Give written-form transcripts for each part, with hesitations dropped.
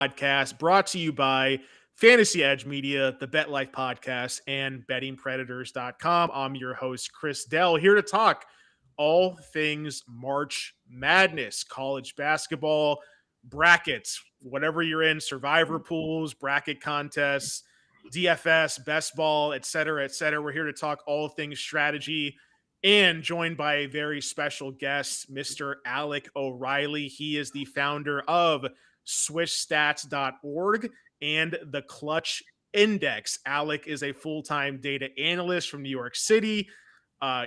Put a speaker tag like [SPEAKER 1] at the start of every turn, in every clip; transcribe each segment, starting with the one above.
[SPEAKER 1] podcast brought to you by Fantasy Edge Media, the Bet Life podcast, and bettingpredators.com. I'm your host, Chris Dell, here to talk all things March Madness, college basketball, brackets, whatever you're in, survivor pools, bracket contests, DFS, best ball, et cetera, et cetera. We're here to talk all things strategy and joined by a very special guest, Mr. Alec O'Reilly. He is the founder of SwishStats.org and the Clutch Index. Alec is a full-time data analyst from New York City.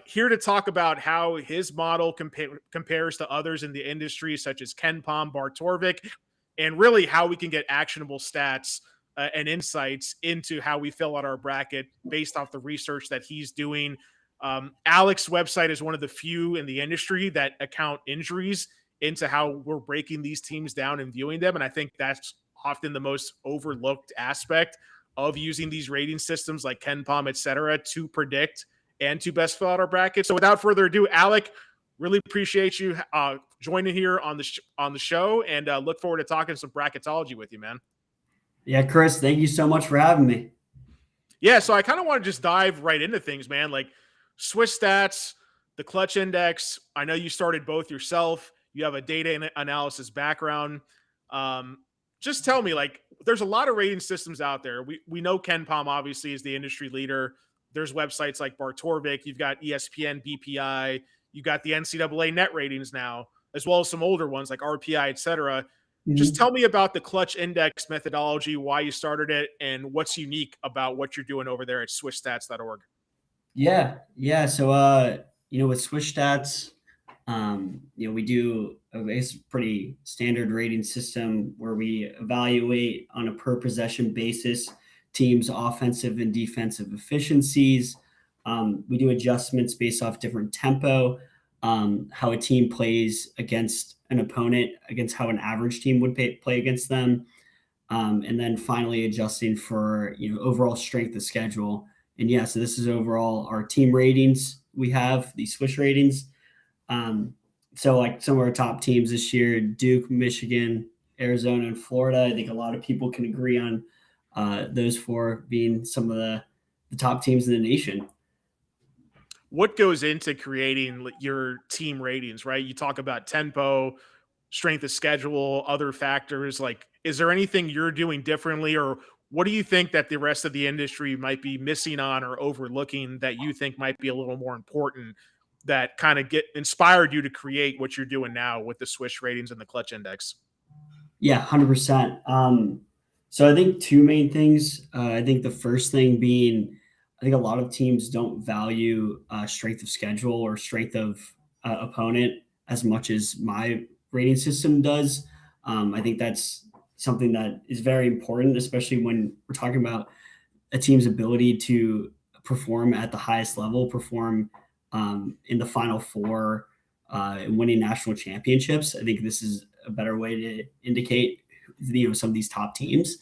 [SPEAKER 1] Here to talk about how his model compares to others in the industry, such as KenPom, Bart Torvik, and really how we can get actionable stats and insights into how we fill out our bracket based off the research that he's doing. Alec's website is one of the few in the industry that account injuries into how we're breaking these teams down and viewing them. And I think that's often the most overlooked aspect of using these rating systems like KenPom, et cetera, to predict and to best fill out our bracket. So without further ado, Alec, really appreciate you joining here on the show, and look forward to talking some bracketology with you, man.
[SPEAKER 2] Yeah, Chris, thank you so much for having me.
[SPEAKER 1] Yeah, so I kind of want to just dive right into things, man. Like Swiss Stats, the Clutch Index. I know you started both yourself. You have a data analysis background. Just tell me, like, there's a lot of rating systems out there. We know KenPom obviously is the industry leader. There's websites like Bart Torvik. You've got ESPN, BPI. You've got the NCAA net ratings now, as well as some older ones like RPI, et cetera. Mm-hmm. Just tell me about the Clutch Index methodology, why you started it, and what's unique about what you're doing over there at SwishStats.org.
[SPEAKER 2] Yeah. So, with Swish Stats, we do a pretty standard rating system where we evaluate on a per possession basis teams' offensive and defensive efficiencies. We do adjustments based off different tempo, how a team plays against an opponent, against how an average team would play against them. And then finally adjusting for, overall strength of schedule. And yeah, so this is overall our team ratings. We have the Swish ratings. So like some of our top teams this year, Duke, Michigan, Arizona, and Florida. I think a lot of people can agree on those four being some of the top teams in the nation.
[SPEAKER 1] What goes into creating your team ratings, right? You talk about tempo, strength of schedule, other factors. Like, is there anything you're doing differently, or what do you think that the rest of the industry might be missing on or overlooking that you think might be a little more important that kind of inspired you to create what you're doing now with the Swish ratings and the Clutch Index?
[SPEAKER 2] Yeah, 100%. So I think two main things. I think the first thing being, I think a lot of teams don't value strength of schedule or strength of opponent as much as my rating system does. I think that's something that is very important, especially when we're talking about a team's ability to perform at the highest level, perform in the Final Four, and winning national championships. I think this is a better way to indicate, some of these top teams.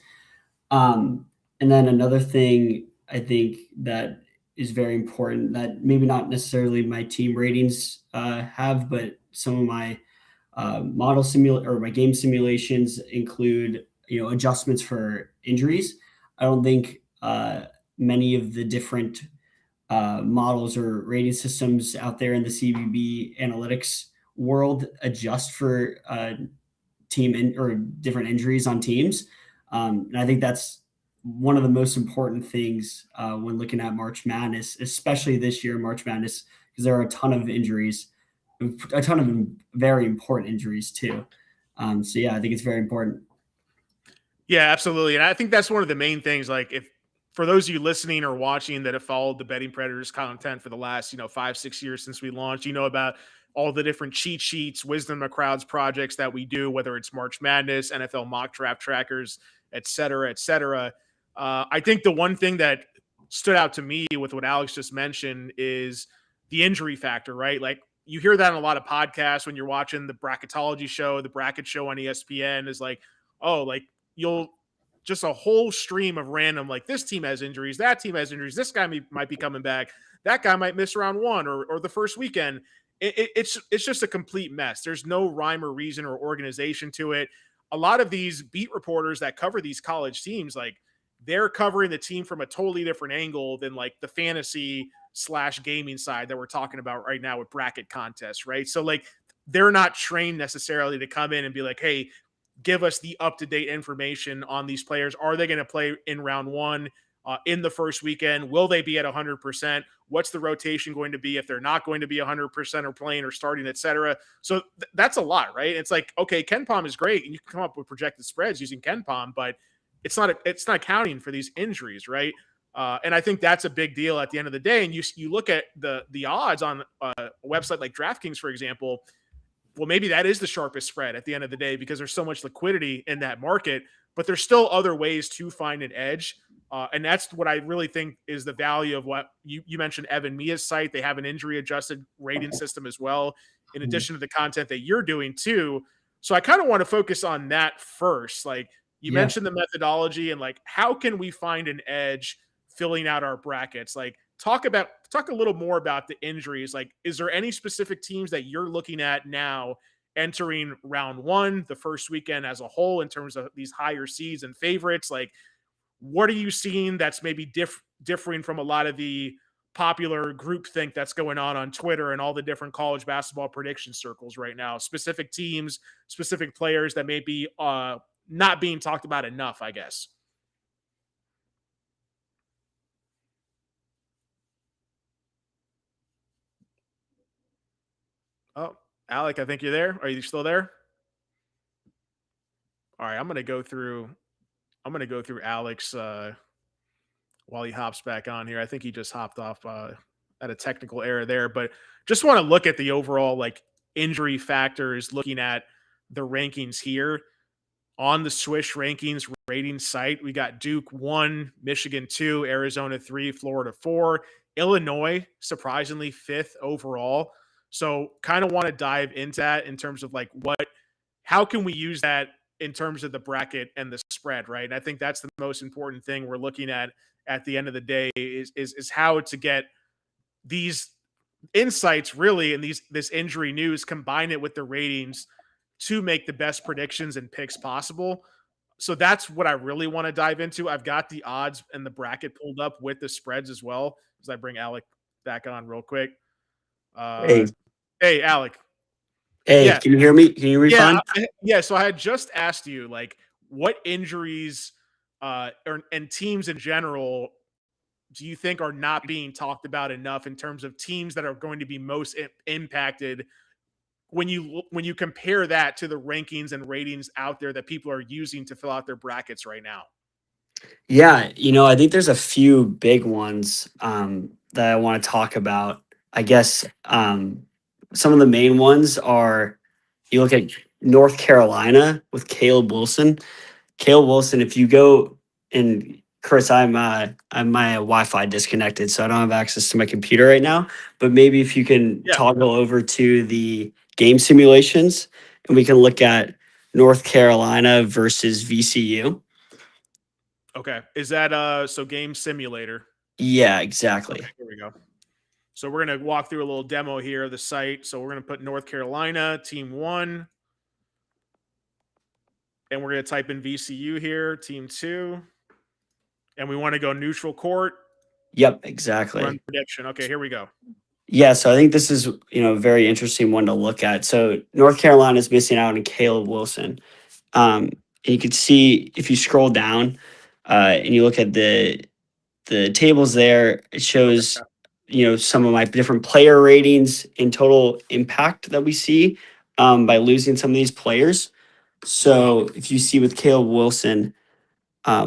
[SPEAKER 2] And then another thing I think that is very important that maybe not necessarily my team ratings have, but some of my my game simulations include, adjustments for injuries. I don't think many of the different models or rating systems out there in the CBB analytics world adjust for team or different injuries on teams. And I think that's one of the most important things when looking at March Madness, especially this year, March Madness, because there are a ton of injuries, a ton of very important injuries too. So yeah, I think it's very important.
[SPEAKER 1] Yeah, absolutely. And I think that's one of the main things. Like, if for those of you listening or watching that have followed the Betting Predators content for the last, 5-6 years since we launched, about all the different cheat sheets, Wisdom of Crowds projects that we do, whether it's March Madness, NFL mock draft trackers, et cetera, et cetera. I think the one thing that stood out to me with what Alex just mentioned is the injury factor, right? Like, you hear that in a lot of podcasts when you're watching the bracketology show, the bracket show on ESPN is like, oh, like you'll just a whole stream of random, like this team has injuries, that team has injuries, this guy might be coming back, that guy might miss round one or the first weekend. It's just a complete mess. There's no rhyme or reason or organization to it. a lot of these beat reporters that cover these college teams, like they're covering the team from a totally different angle than like the fantasy slash gaming side that we're talking about right now with bracket contests, right? So like they're not trained necessarily to come in and be like, hey, give us the up to date information on these players. Are they going to play in round one? In the first weekend, will they be at 100%? What's the rotation going to be if they're not going to be 100% or playing or starting, etc.? So that's a lot, right? It's like, okay, KenPom is great, and you can come up with projected spreads using KenPom, but it's not accounting for these injuries, right? And I think that's a big deal at the end of the day. And you look at the odds on a website like DraftKings, for example. Well, maybe that is the sharpest spread at the end of the day because there's so much liquidity in that market, but there's still other ways to find an edge. And that's what I really think is the value of what you mentioned, Evan Mia's site. They have an injury adjusted rating system as well, in addition to the content that you're doing too. So I kind of want to focus on that first. Like you mentioned the methodology and like, how can we find an edge filling out our brackets? Like talk a little more about the injuries. Like, is there any specific teams that you're looking at now entering round one, the first weekend as a whole, in terms of these higher seeds and favorites? Like, what are you seeing that's maybe differing from a lot of the popular groupthink that's going on Twitter and all the different college basketball prediction circles right now? Specific teams, specific players that may be not being talked about enough, I guess. Oh, Alec, I think you're there. Are you still there? All right, I'm gonna go through Alex while he hops back on here. I think he just hopped off at a technical error there, but just want to look at the overall like injury factors, looking at the rankings here on the Swish rankings rating site. We got Duke 1, Michigan 2, Arizona 3, Florida 4, Illinois surprisingly 5th overall. So kind of want to dive into that in terms of like how can we use that in terms of the bracket and the spread, right? And I think that's the most important thing we're looking at the end of the day is how to get these insights really and this injury news, combine it with the ratings to make the best predictions and picks possible. So that's what I really want to dive into. I've got the odds and the bracket pulled up with the spreads as well, as I bring Alec back on real quick.
[SPEAKER 3] Hey,
[SPEAKER 1] Hey, Alec.
[SPEAKER 3] hey,
[SPEAKER 1] Yeah.
[SPEAKER 3] can you hear me? Can you refund?
[SPEAKER 1] Yeah. So I had just asked you, like, what injuries and teams in general do you think are not being talked about enough in terms of teams that are going to be most impacted when you compare that to the rankings and ratings out there that people are using to fill out their brackets right now?
[SPEAKER 3] Yeah, I think there's a few big ones that I want to talk about. I guess some of the main ones are you look at North Carolina with Caleb Wilson. Caleb Wilson, if you go and Chris, I'm my Wi-Fi disconnected, so I don't have access to my computer right now. But maybe if you can
[SPEAKER 1] Yeah.
[SPEAKER 3] toggle over to the game simulations, and we can look at North Carolina versus VCU.
[SPEAKER 1] Okay. Is that so game simulator?
[SPEAKER 3] Yeah, exactly.
[SPEAKER 1] Okay, here we go. So we're going to walk through a little demo here of the site. So we're going to put North Carolina, team 1. And we're going to type in VCU here, team 2. And we want to go neutral court.
[SPEAKER 3] Yep, exactly.
[SPEAKER 1] Run prediction. Okay, here we go.
[SPEAKER 3] Yeah, so I think this is, a very interesting one to look at. So North Carolina is missing out on Caleb Wilson. And you can see if you scroll down and you look at the tables there, it shows, some of my different player ratings and total impact that we see by losing some of these players. So if you see with Caleb Wilson,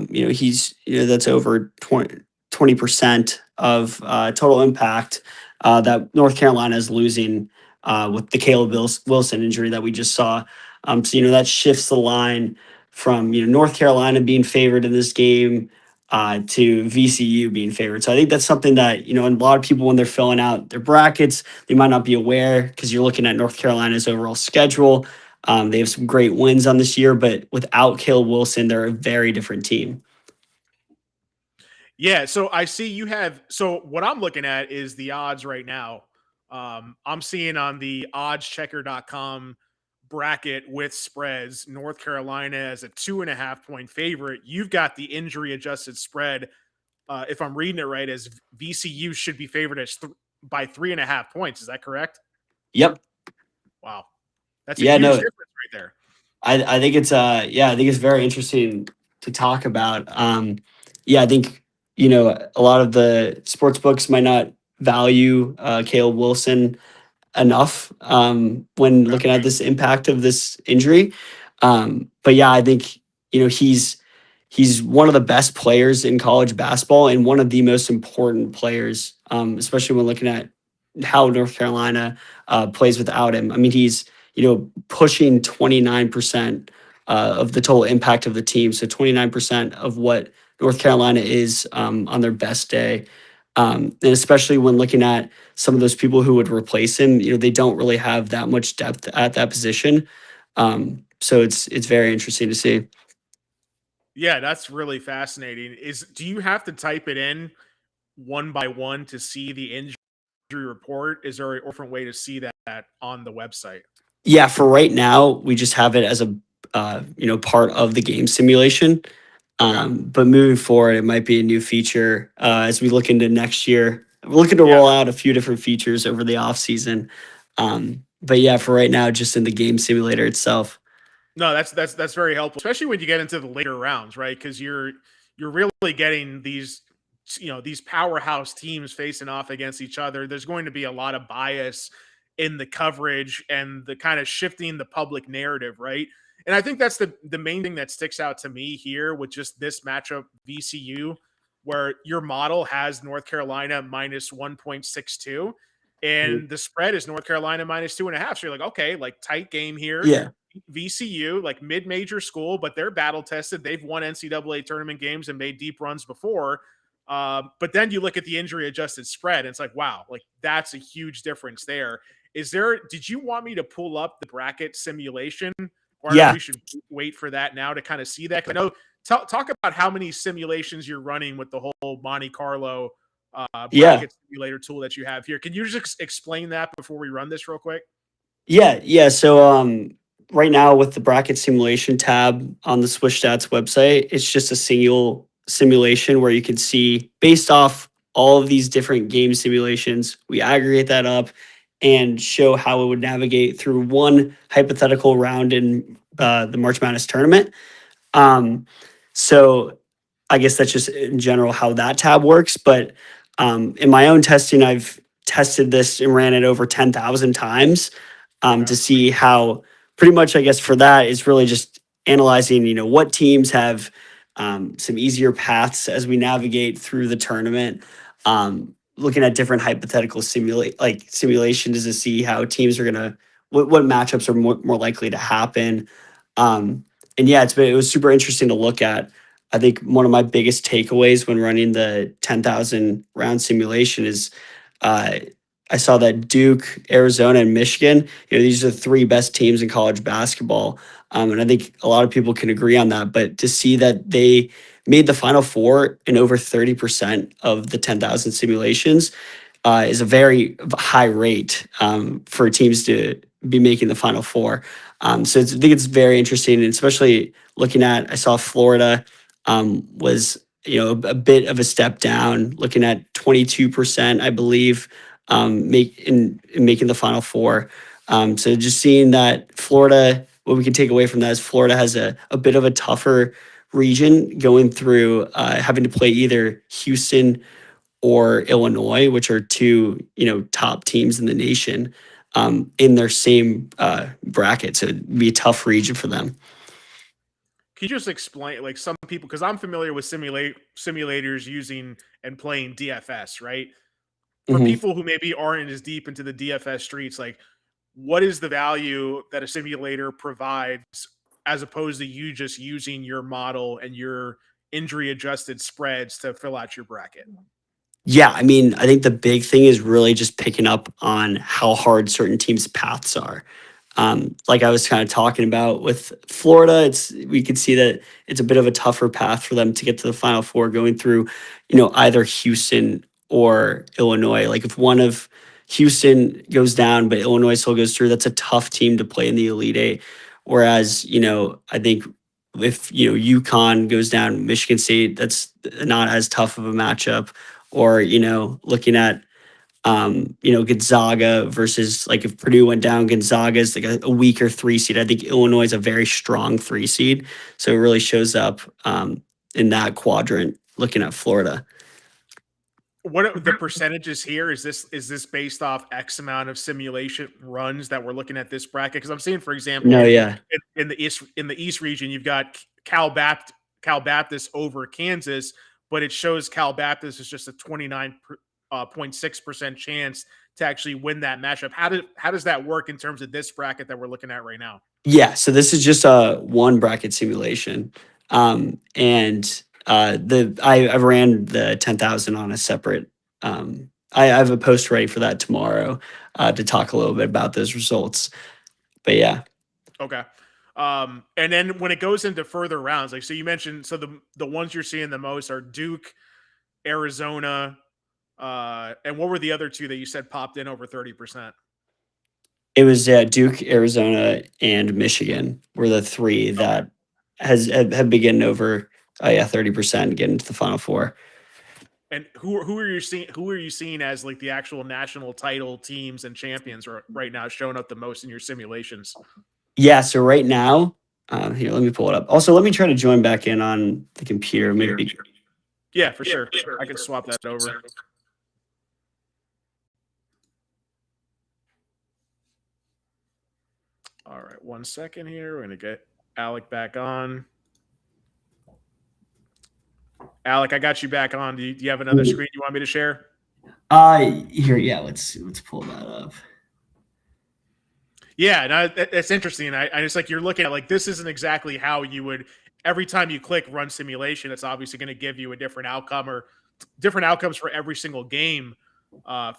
[SPEAKER 3] he's, that's over 20% of total impact that North Carolina is losing with the Caleb Wilson injury that we just saw. So, that shifts the line from, North Carolina being favored in this game to VCU being favored. So I think that's something that, and a lot of people, when they're filling out their brackets, they might not be aware because you're looking at North Carolina's overall schedule. They have some great wins on this year, but without Caleb Wilson, they're a very different team.
[SPEAKER 1] Yeah, so I see you have. So what I'm looking at is the odds right now. I'm seeing on the oddschecker.com bracket with spreads, North Carolina as a 2.5 point favorite. You've got the injury adjusted spread. If I'm reading it right, as VCU should be favored as by 3.5 points. Is that correct?
[SPEAKER 3] Yep.
[SPEAKER 1] Wow, that's a
[SPEAKER 3] Yeah,
[SPEAKER 1] huge
[SPEAKER 3] no,
[SPEAKER 1] difference right there.
[SPEAKER 3] I think it's I think it's very interesting to talk about. Yeah, I think a lot of the sports books might not value Caleb Wilson enough when
[SPEAKER 1] Okay.
[SPEAKER 3] looking at this impact of this injury. But yeah, I think he's one of the best players in college basketball and one of the most important players, especially when looking at how North Carolina plays without him. I mean, he's pushing 29% of the total impact of the team. So 29% of what North Carolina is on their best day. And especially when looking at some of those people who would replace him, they don't really have that much depth at that position. So it's very interesting to see.
[SPEAKER 1] Yeah, that's really fascinating. Do you have to type it in one by one to see the injury report? Is there a different way to see that on the website?
[SPEAKER 3] Yeah, for right now, we just have it as a part of the game simulation.
[SPEAKER 1] Okay.
[SPEAKER 3] But moving forward, it might be a new feature as we look into next year. We're looking to
[SPEAKER 1] Yeah.
[SPEAKER 3] roll out a few different features over the off season. But yeah, for right now, just in the game simulator itself.
[SPEAKER 1] No, that's very helpful, especially when you get into the later rounds, right? Because you're really getting these powerhouse teams facing off against each other. There's going to be a lot of bias in the coverage and the kind of shifting the public narrative, right? And I think that's the main thing that sticks out to me here with just this matchup, VCU, where your model has North Carolina minus 1.62 and the spread is North Carolina minus 2.5. So you're like, okay, like tight game here.
[SPEAKER 3] Yeah.
[SPEAKER 1] VCU, like mid-major school, but they're battle tested. They've won NCAA tournament games and made deep runs before. But then you look at the injury adjusted spread, and it's like, wow, like that's a huge difference there. Did you want me to pull up the bracket simulation? Or
[SPEAKER 3] Yeah.
[SPEAKER 1] we should wait for that now to kind of see that? I know, talk about how many simulations you're running with the whole Monte Carlo bracket simulator tool that you have here. Can you just explain that before we run this real quick?
[SPEAKER 3] Yeah. So right now with the bracket simulation tab on the Swish Stats website, it's just a single simulation where you can see based off all of these different game simulations, we aggregate that up and show how it would navigate through one hypothetical round in the March Madness tournament. So I guess that's just in general how that tab works. But in my own testing, I've tested this and ran it over 10,000 times to see how pretty much, I guess, for that is really just analyzing, what teams have some easier paths as we navigate through the tournament. Looking at different hypothetical simulations to see how teams are gonna what matchups are more likely to happen. And yeah, it was super interesting to look at. I think one of my biggest takeaways when running the 10,000 round simulation is I saw that Duke, Arizona, and Michigan, these are the three best teams in college basketball. And I think a lot of people can agree on that. But to see that they made the Final Four in over 30% of the 10,000 simulations is a very high rate for teams to be making the Final Four. So I think it's very interesting, and especially looking at, I saw Florida was a bit of a step down, looking at 22%, I believe, making the Final Four. So just seeing that Florida, what we can take away from that is Florida has a bit of a tougher region going through having to play either Houston or Illinois, which are two top teams in the nation in their same bracket. So it'd be a tough region for them.
[SPEAKER 1] Can you just explain, like some people, because I'm familiar with simulators using and playing DFS, right? For people who maybe aren't as deep into the DFS streets, like what is the value that a simulator provides as opposed to you just using your model and your injury adjusted spreads to fill out your bracket?
[SPEAKER 3] Yeah, I mean, I think the big thing is really just picking up on how hard certain teams' paths are. Like I was kind of talking about with Florida, we could see that it's a bit of a tougher path for them to get to the Final Four, going through, either Houston or Illinois. Like if one of Houston goes down, but Illinois still goes through. That's a tough team to play in the Elite Eight. Whereas, I think if, UConn goes down, Michigan State, that's not as tough of a matchup. Or, looking at, Gonzaga versus like if Purdue went down, Gonzaga is like a weaker 3 seed. I think Illinois is a very strong 3 seed. So it really shows up in that quadrant looking at Florida.
[SPEAKER 1] What are the percentages here? Is this based off X amount of simulation runs that we're looking at this bracket? Because I'm seeing, for example,
[SPEAKER 3] No, yeah.
[SPEAKER 1] in the East region, you've got Cal Baptist over Kansas, but it shows Cal Baptist is just a 29.6% chance to actually win that matchup. How does that work in terms of this bracket that we're looking at right now?
[SPEAKER 3] Yeah, so this is just a one bracket simulation. I've ran the 10,000 on a separate. I have a post ready for that tomorrow to talk a little bit about those results. But yeah.
[SPEAKER 1] Okay. And then when it goes into further rounds, like, so you mentioned, so the ones you're seeing the most are Duke, Arizona, and what were the other two that you said popped in over 30%?
[SPEAKER 3] It was Duke, Arizona, and Michigan were the three that have begun over 30% getting into the Final Four.
[SPEAKER 1] And who are you seeing? Who are you seeing as like the actual national title teams and champions right now showing up the most in your simulations?
[SPEAKER 3] Yeah, so right now, here, let me pull it up. Also, let me try to join back in on the computer. Maybe.
[SPEAKER 1] Yeah, for sure. I can swap that over. All right, 1 second here. We're gonna get Alec back on. Alec, I got you back on. Do you have another screen you want me to share?
[SPEAKER 2] Here, yeah. Let's pull that up.
[SPEAKER 1] Yeah, no, it's interesting. I just like you're looking at like this isn't exactly how you would every time you click run simulation. It's obviously going to give you a different outcome or different outcomes for every single game,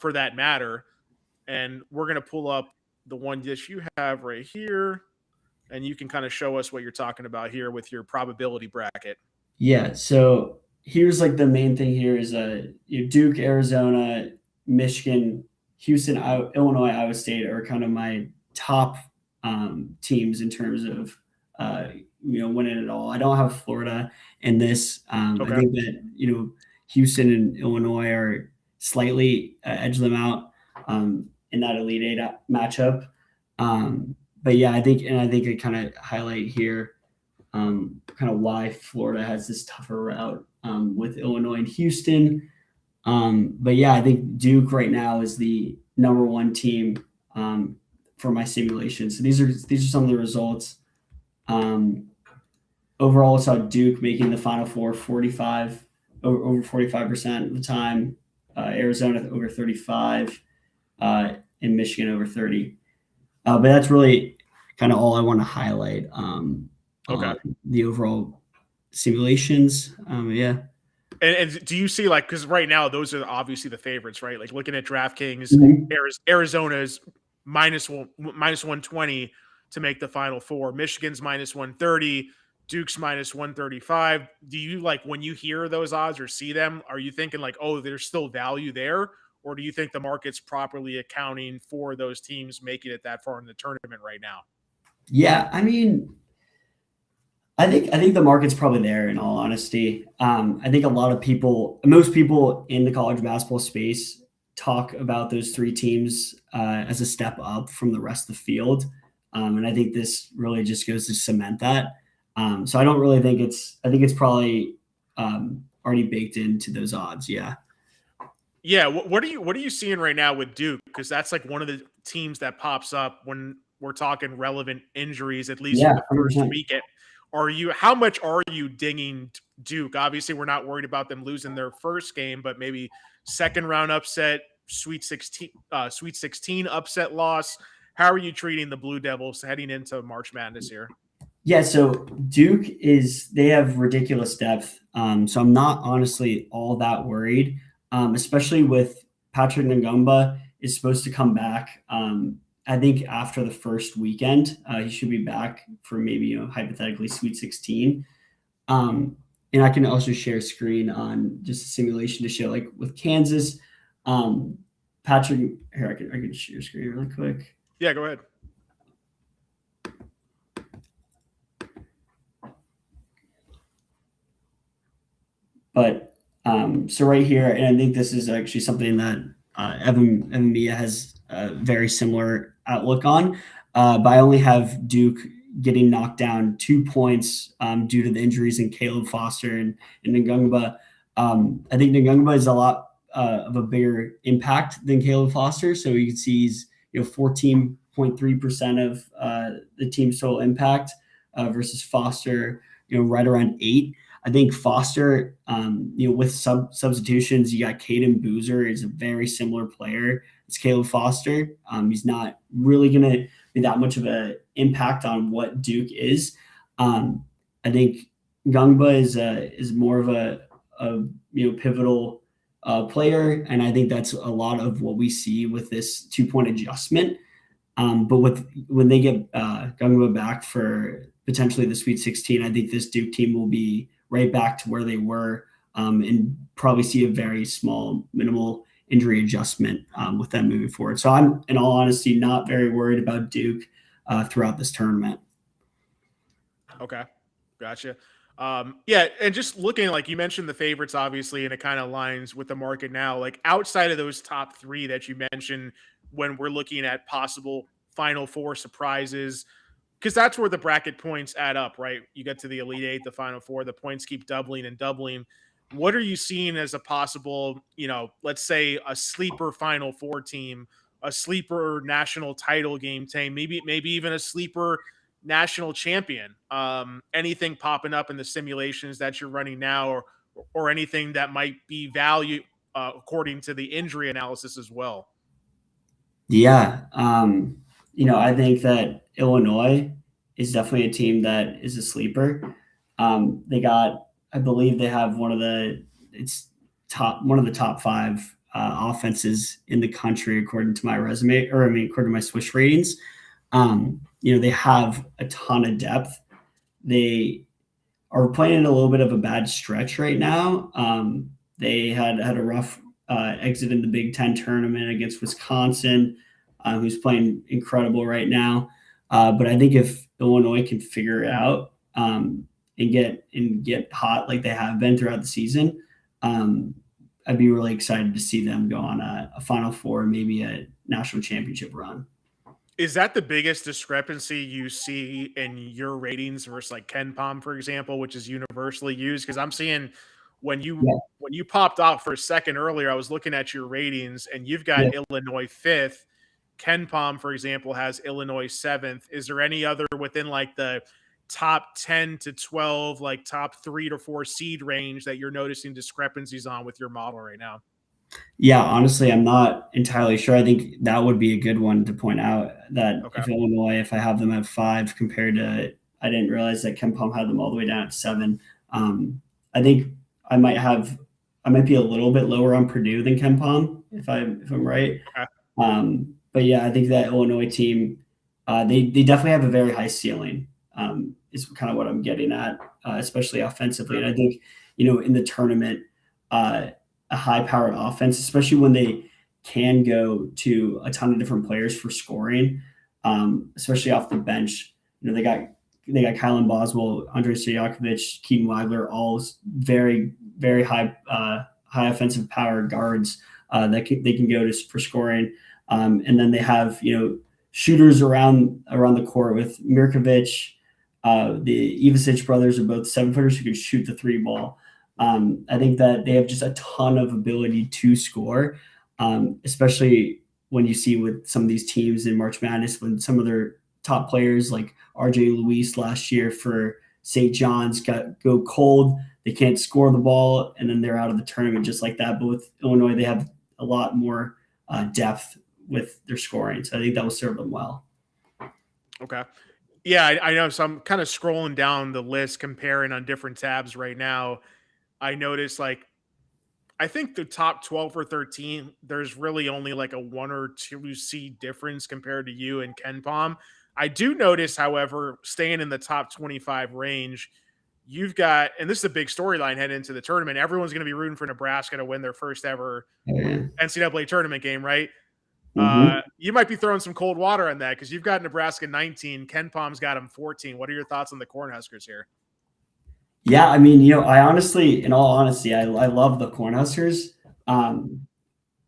[SPEAKER 1] for that matter. And we're going to pull up the one that you have right here, and you can kind of show us what you're talking about here with your probability bracket.
[SPEAKER 2] Yeah. So here's like the main thing here is Duke, Arizona, Michigan, Houston, Illinois, Iowa State are kind of my top teams in terms of winning it all. I don't have Florida in this.
[SPEAKER 1] Okay.
[SPEAKER 2] I think that Houston and Illinois are slightly edge them out in that Elite Eight matchup. But yeah, I think I kind of highlight here kind of why Florida has this tougher route with Illinois and Houston. But yeah, I think Duke right now is the number one team for my simulation. So these are some of the results. Overall, I saw Duke making the Final Four over 45% of the time. Arizona over 35, and Michigan over 30. But that's really kind of all I want to highlight. The overall simulations. Yeah.
[SPEAKER 1] And do you see like because right now those are obviously the favorites, right? Like looking at DraftKings, Arizona is minus 120 to make the Final Four. Michigan's minus 130. Duke's minus 135. Do you like when you hear those odds or see them, are you thinking like, oh, there's still value there? Or do you think the market's properly accounting for those teams making it that far in the tournament right now?
[SPEAKER 2] Yeah, I mean, I think the market's probably there in all honesty. I think most people in the college basketball space talk about those three teams as a step up from the rest of the field. And I think this really just goes to cement that. So I don't really think I think it's probably already baked into those odds. Yeah.
[SPEAKER 1] Yeah. What are you seeing right now with Duke? Because that's like one of the teams that pops up when we're talking relevant injuries, at least in the first
[SPEAKER 2] 100%.
[SPEAKER 1] weekend. How much are you dinging Duke? Obviously, we're not worried about them losing their first game, but maybe second round upset, Sweet 16 upset loss. How are you treating the Blue Devils heading into March Madness here?
[SPEAKER 2] Yeah, so Duke they have ridiculous depth. So I'm not honestly all that worried, especially with Patrick Ngumba is supposed to come back. I think after the first weekend, he should be back for maybe, hypothetically Sweet 16. And I can also share a screen on just a simulation to show like with Kansas, Patrick, here I can share your screen really quick.
[SPEAKER 1] Yeah, go ahead.
[SPEAKER 2] But so right here, and I think this is actually something that Evan Mia has a very similar outlook on. But I only have Duke getting knocked down 2 points due to the injuries in Caleb Foster and Ngungba. I think Ngungba is a lot of a bigger impact than Caleb Foster. So you can see he's 14.3% of the team's total impact versus Foster, right around 8. I think Foster, with substitutions, you got Caden Boozer is a very similar player as Caleb Foster. He's not really going to be that much of an impact on what Duke is. I think Gungba is more of a pivotal player, and I think that's a lot of what we see with this 2-point adjustment. But when they get Gungba back for potentially the Sweet 16, I think this Duke team will be right back to where they were and probably see a very small, minimal injury adjustment with them moving forward. So I'm, in all honesty, not very worried about Duke throughout this tournament.
[SPEAKER 1] Okay, gotcha. Yeah, and just looking, like you mentioned the favorites, obviously, and it kind of aligns with the market now. Like outside of those top 3 that you mentioned, when we're looking at possible Final Four surprises, because that's where the bracket points add up, right? You get to the Elite Eight, the Final Four, the points keep doubling and doubling. What are you seeing as a possible, let's say a sleeper Final Four team, a sleeper national title game team, maybe even a sleeper national champion? Anything popping up in the simulations that you're running now, or anything that might be value according to the injury analysis as well?
[SPEAKER 2] Yeah. I think that Illinois is definitely a team that is a sleeper. I believe they have one of the top 5 offenses in the country according to my resume, according to my Swish ratings. They have a ton of depth. They are playing in a little bit of a bad stretch right now. They had a rough exit in the Big Ten tournament against Wisconsin, who's playing incredible right now. But I think if Illinois can figure it out and get hot like they have been throughout the season, I'd be really excited to see them go on a Final Four, maybe a national championship run.
[SPEAKER 1] Is that the biggest discrepancy you see in your ratings versus like KenPom, for example, which is universally used? Because I'm seeing when you popped off for a second earlier, I was looking at your ratings, and you've got Illinois 5th. KenPom, for example, has Illinois 7th. Is there any other within like the top 10 to 12, like top 3 to 4 seed range that you're noticing discrepancies on with your model right now?
[SPEAKER 2] Yeah, honestly, I'm not entirely sure. I think that would be a good one to point out that if Illinois, if I have them at 5 compared to, I didn't realize that KenPom had them all the way down at 7. I think I might be a little bit lower on Purdue than KenPom if I'm right. But yeah, I think that Illinois team, they definitely have a very high ceiling. Is kind of what I'm getting at, especially offensively. And I think in the tournament, a high-powered offense, especially when they can go to a ton of different players for scoring, especially off the bench. They got Kylan Boswell, Andrei Stojakovic, Keaton Wagler, all very, very high offensive power guards that they can go to for scoring. And then they have shooters around the court with Mirkovic. The Ivisic brothers are both 7-footers who can shoot the 3 ball. I think that they have just a ton of ability to score, especially when you see with some of these teams in March Madness, when some of their top players like RJ Luis last year for St. John's go cold, they can't score the ball, and then they're out of the tournament just like that. But with Illinois, they have a lot more depth with their scoring, so I think that will serve them well.
[SPEAKER 1] Okay. Yeah, I know. So I'm kind of scrolling down the list, comparing on different tabs right now. I noticed, like, I think the top 12 or 13, there's really only like a 1 or 2 seed difference compared to you and KenPom. I do notice, however, staying in the top 25 range, you've got, and this is a big storyline heading into the tournament. Everyone's going to be rooting for Nebraska to win their first ever
[SPEAKER 2] Oh, yeah.
[SPEAKER 1] NCAA tournament game, right?
[SPEAKER 2] Mhm.
[SPEAKER 1] You might be throwing some cold water on that because you've got Nebraska 19, Ken Palm's got them 14. What are your thoughts on the Cornhuskers here?
[SPEAKER 2] Yeah, I mean, I honestly, in all honesty, I love the Cornhuskers. Um,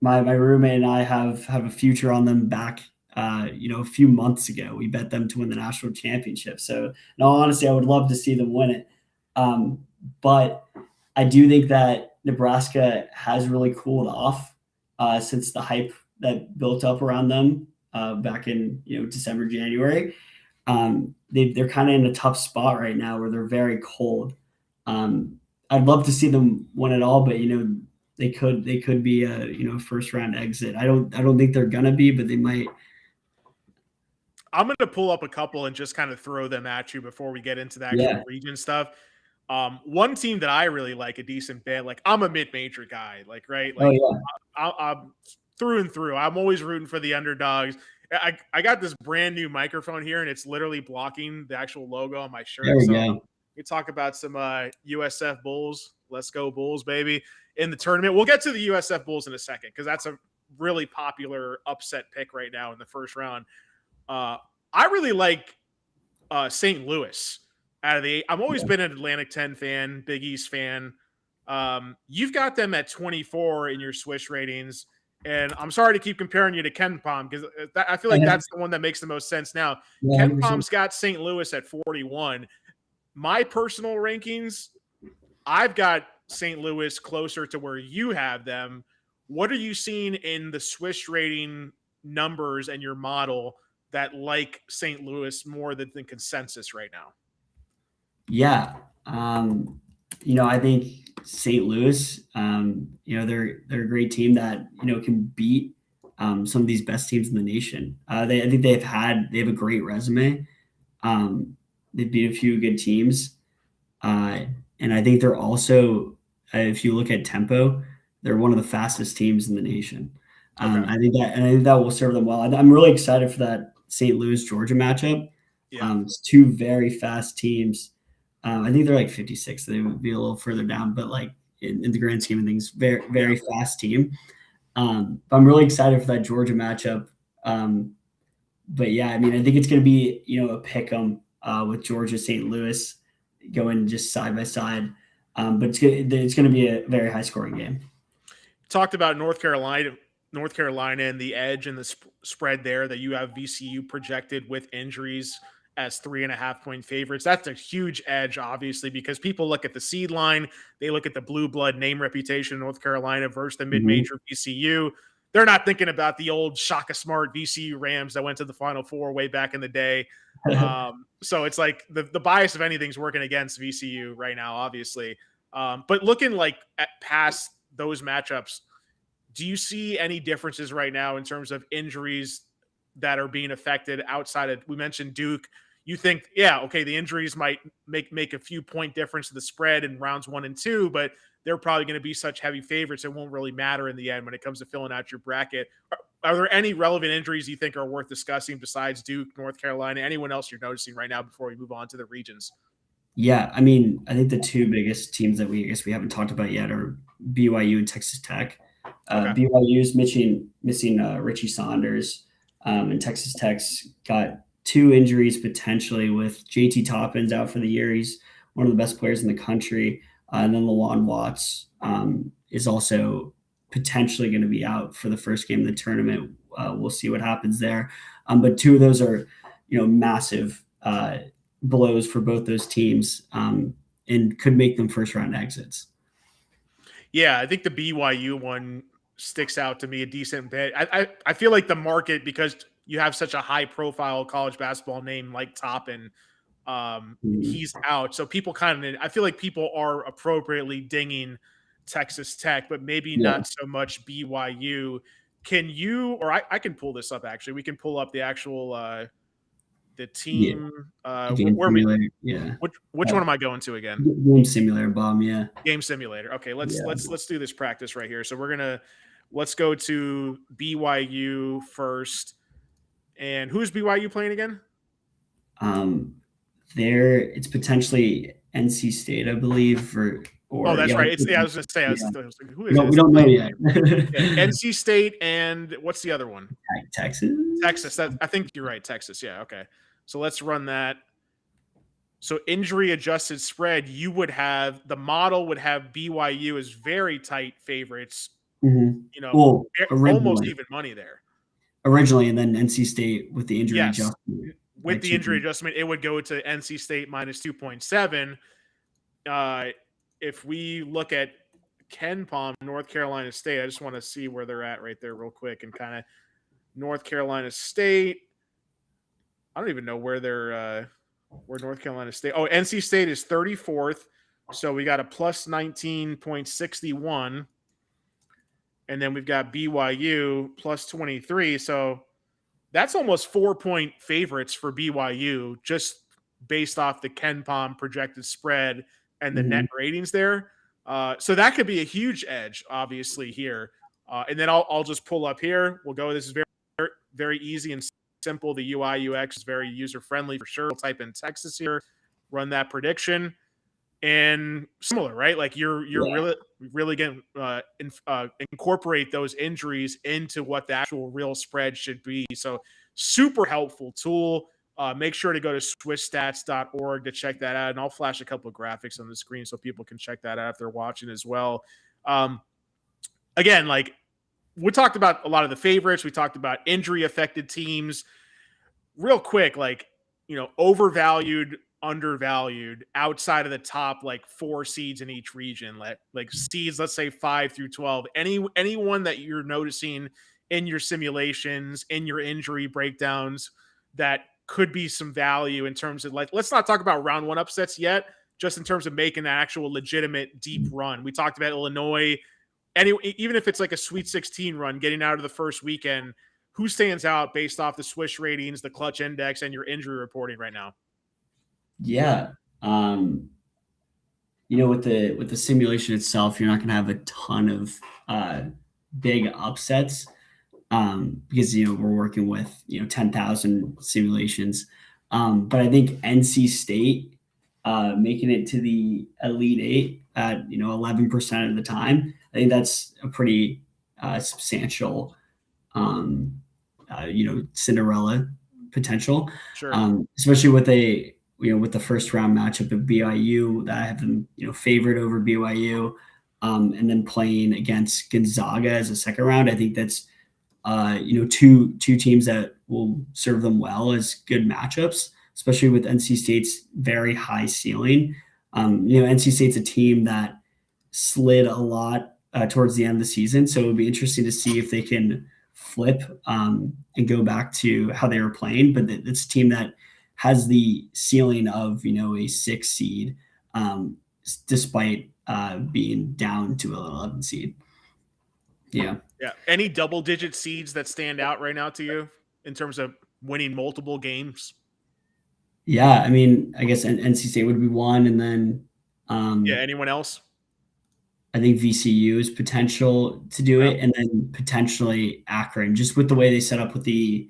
[SPEAKER 2] my roommate and I have a future on them back. A few months ago, we bet them to win the national championship. So, in all honesty, I would love to see them win it. But I do think that Nebraska has really cooled off since the hype that built up around them back in December, January. They're kind of in a tough spot right now where they're very cold. I'd love to see them win it all, but they could be a first round exit. I don't think they're gonna be, but they might.
[SPEAKER 1] I'm going to pull up a couple and just kind of throw them at you before we get into the actual
[SPEAKER 2] Yeah.
[SPEAKER 1] region stuff. One team that I really like a decent bit, like I'm a mid-major guy, like right,
[SPEAKER 2] Oh
[SPEAKER 1] like
[SPEAKER 2] yeah.
[SPEAKER 1] I'm through and through. I'm always rooting for the underdogs. I got this brand new microphone here, and it's literally blocking the actual logo on my
[SPEAKER 2] There
[SPEAKER 1] shirt.
[SPEAKER 2] we
[SPEAKER 1] So
[SPEAKER 2] go.
[SPEAKER 1] we talk about some USF Bulls. Let's go Bulls, baby! In the tournament, we'll get to the USF Bulls in a second because that's a really popular upset pick right now in the first round. I really like St. Louis out of the. I've always
[SPEAKER 2] Yeah.
[SPEAKER 1] been an Atlantic 10 fan, Big East fan. You've got them at 24 in your Swish ratings, and I'm sorry to keep comparing you to Ken Palm because I feel like that's the one that makes the most sense now.
[SPEAKER 2] Yeah,
[SPEAKER 1] Ken
[SPEAKER 2] 100%.
[SPEAKER 1] Palm's got St. Louis at 41. My personal rankings, I've got St. Louis closer to where you have them. What are you seeing in the Swish rating numbers and your model that like St. Louis more than the consensus right now?
[SPEAKER 2] Yeah. I think St. Louis, they're a great team that, can beat some of these best teams in the nation. I think they have a great resume. They beat a few good teams. And I think they're also, if you look at tempo, they're one of the fastest teams in the nation.
[SPEAKER 1] Okay.
[SPEAKER 2] I think that will serve them well. I'm really excited for that St. Louis Georgia matchup.
[SPEAKER 1] Yeah.
[SPEAKER 2] It's two very fast teams. I think they're like 56. So they would be a little further down, but like in the grand scheme of things, very, very fast team. But I'm really excited for that Georgia matchup. But yeah, I mean, I think it's going to be, a pick 'em with Georgia, St. Louis going just side by side. But it's going to be a very high scoring game.
[SPEAKER 1] Talked about North Carolina and the edge and the spread there that you have VCU projected with injuries as 3.5 point favorites. That's a huge edge, obviously, because people look at the seed line, they look at the blue blood name reputation in North Carolina versus the mid-major VCU. They're not thinking about the old Shaka Smart VCU Rams that went to the Final Four way back in the day. So it's like the bias of anything's working against VCU right now, obviously. But looking like at past those matchups, do you see any differences right now in terms of injuries that are being affected outside of, we mentioned Duke? You think, yeah, okay, the injuries might make a few point difference to the spread in rounds 1 and 2, but they're probably going to be such heavy favorites it won't really matter in the end when it comes to filling out your bracket. Are there any relevant injuries you think are worth discussing besides Duke, North Carolina, anyone else you're noticing right now before we move on to the regions?
[SPEAKER 2] Yeah, I mean, I think the two biggest teams that we haven't talked about yet are BYU and Texas Tech.
[SPEAKER 1] Okay.
[SPEAKER 2] BYU is missing Richie Saunders, and Texas Tech's got two injuries potentially with JT Toppins out for the year. He's one of the best players in the country. And then Lawan Watts is also potentially going to be out for the first game of the tournament. We'll see what happens there. But two of those are, massive blows for both those teams and could make them first round exits.
[SPEAKER 1] Yeah, I think the BYU one sticks out to me a decent bit. I feel like the market, because you have such a high profile college basketball name like Toppin, he's out. So people I feel like people are appropriately dinging Texas Tech, but maybe not so much BYU. Can you, or I can pull this up actually. We can pull up the actual the team.
[SPEAKER 2] Game
[SPEAKER 1] Where we?
[SPEAKER 2] simulator. Yeah.
[SPEAKER 1] Which one am I going to again?
[SPEAKER 2] Game simulator bomb. Yeah.
[SPEAKER 1] Game simulator. Okay, let's do this practice right here. So let's go to BYU first. And who's BYU playing again?
[SPEAKER 2] It's potentially NC State, I believe, or
[SPEAKER 1] Oh, that's
[SPEAKER 2] yeah,
[SPEAKER 1] right. I was going to say, I was
[SPEAKER 2] yeah.
[SPEAKER 1] like, who
[SPEAKER 2] We
[SPEAKER 1] is
[SPEAKER 2] don't,
[SPEAKER 1] this?
[SPEAKER 2] we don't know yet.
[SPEAKER 1] Yeah, NC State and what's the other one?
[SPEAKER 2] Texas.
[SPEAKER 1] Texas. I think you're right. Texas. Yeah. Okay. So let's run that. So injury adjusted spread, the model would have BYU as very tight favorites,
[SPEAKER 2] Mhm.
[SPEAKER 1] you know,
[SPEAKER 2] Well,
[SPEAKER 1] almost
[SPEAKER 2] originally,
[SPEAKER 1] even money there.
[SPEAKER 2] and then NC State with the injury
[SPEAKER 1] Yes.
[SPEAKER 2] adjustment.
[SPEAKER 1] With the injury adjustment, it would go to NC State minus 2.7. If we look at KenPom, North Carolina State, I just want to see where they're at right there real quick and kind of North Carolina State. I don't even know where where North Carolina State. Oh, NC State is 34th. So we got a plus 19.61. And then we've got BYU plus 23. So that's almost 4-point favorites for BYU just based off the KenPom projected spread and the net ratings there. So that could be a huge edge, obviously, here. And then I'll just pull up here. We'll go. This is very, very easy and simple. The UI UX is very user friendly for sure. We'll type in Texas here, run that prediction, and similar, right? Like you're really going to incorporate those injuries into what the actual real spread should be. So super helpful tool. Make sure to go to swissstats.org to check that out. And I'll flash a couple of graphics on the screen so people can check that out if they're watching as well. Again, like we talked about a lot of the favorites. We talked about injury affected teams. Real quick, like, overvalued, undervalued outside of the top, like 4 seeds in each region, like seeds, let's say 5 through 12, anyone that you're noticing in your simulations, in your injury breakdowns that could be some value in terms of, like, let's not talk about round 1 upsets yet, just in terms of making an actual legitimate deep run. We talked about Illinois. Even if it's like a Sweet 16 run, getting out of the first weekend, who stands out based off the Swish ratings, the clutch index, and your injury reporting right now?
[SPEAKER 2] Yeah. With the simulation itself, you're not going to have a ton of big upsets because we're working with 10,000 simulations. But I think NC State making it to the Elite Eight at 11% of the time, I think that's a pretty substantial Cinderella potential.
[SPEAKER 1] Sure.
[SPEAKER 2] Especially with with the first round matchup of BYU that I have them favored over BYU, and then playing against Gonzaga as a second round. I think that's two teams that will serve them well as good matchups, especially with NC State's very high ceiling. NC State's a team that slid a lot towards the end of the season, so it would be interesting to see if they can flip and go back to how they were playing. But it's a team that has the ceiling of a 6 seed, despite being down to an 11 seed. Yeah.
[SPEAKER 1] Any double-digit seeds that stand out right now to you in terms of winning multiple games?
[SPEAKER 2] Yeah, I mean, I guess NC State would be one, and then
[SPEAKER 1] anyone else?
[SPEAKER 2] I think VCU's potential to do it, and then potentially Akron, just with the way they set up with the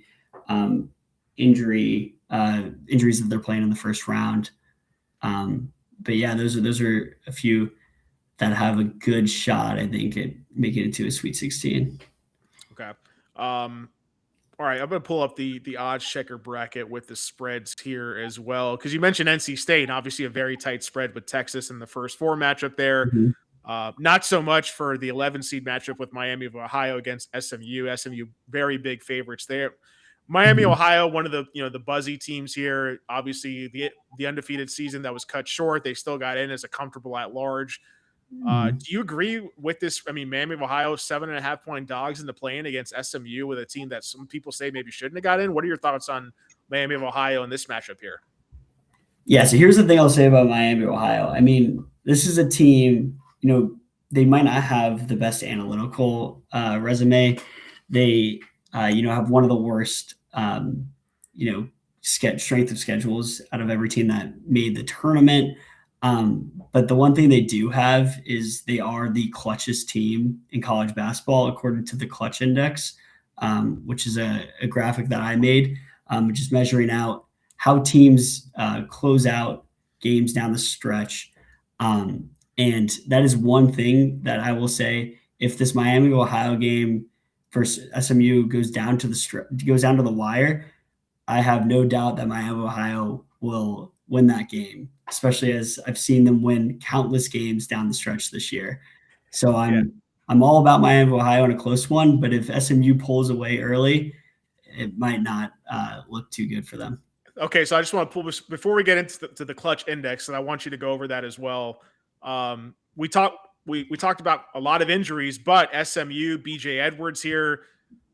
[SPEAKER 2] injuries that they're playing in the first round. But yeah, those are a few that have a good shot, I think, at making it to a Sweet 16.
[SPEAKER 1] Okay. All right, I'm going to pull up the odds checker bracket with the spreads here as well, because you mentioned NC State, obviously a very tight spread with Texas in the first 4 matchup there.
[SPEAKER 2] Mm-hmm.
[SPEAKER 1] Not so much for the 11 seed matchup with Miami of Ohio against SMU. SMU very big favorites there. Miami, Ohio, one of the the buzzy teams here. Obviously, the undefeated season that was cut short, they still got in as a comfortable at large. Do you agree with this? I mean, Miami of Ohio 7.5-point dogs in the play-in against SMU with a team that some people say maybe shouldn't have got in. What are your thoughts on Miami of Ohio in this matchup here?
[SPEAKER 2] Yeah, so here's the thing I'll say about Miami of Ohio. I mean, this is a team. They might not have the best analytical resume. They, have one of the worst, strength of schedules out of every team that made the tournament. But the one thing they do have is they are the clutchest team in college basketball, according to the Clutch Index, which is a graphic that I made, which is measuring out how teams close out games down the stretch. And that is one thing that I will say. If this Miami of Ohio game versus SMU goes down to the wire, I have no doubt that Miami of Ohio will win that game, especially as I've seen them win countless games down the stretch this year. So I'm all about Miami of Ohio in a close one, but if SMU pulls away early, it might not look too good for them.
[SPEAKER 1] Okay, so I just want to pull this before we get into the clutch index, and I want you to go over that as well. We talked about a lot of injuries, but SMU, BJ Edwards here,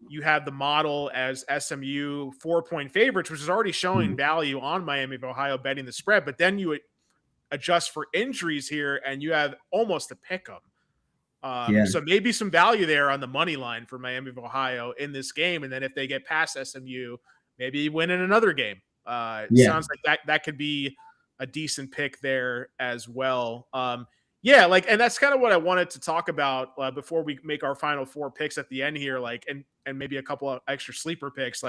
[SPEAKER 1] you have the model as SMU 4-point favorites, which is already showing value on Miami of Ohio betting the spread, but then you adjust for injuries here and you have almost a pick 'em. So maybe some value there on the money line for Miami of Ohio in this game. And then if they get past SMU, maybe win in another game. Sounds like that could be a decent pick there as well. And that's kind of what I wanted to talk about before we make our final 4 picks at the end here, and maybe a couple of extra sleeper picks.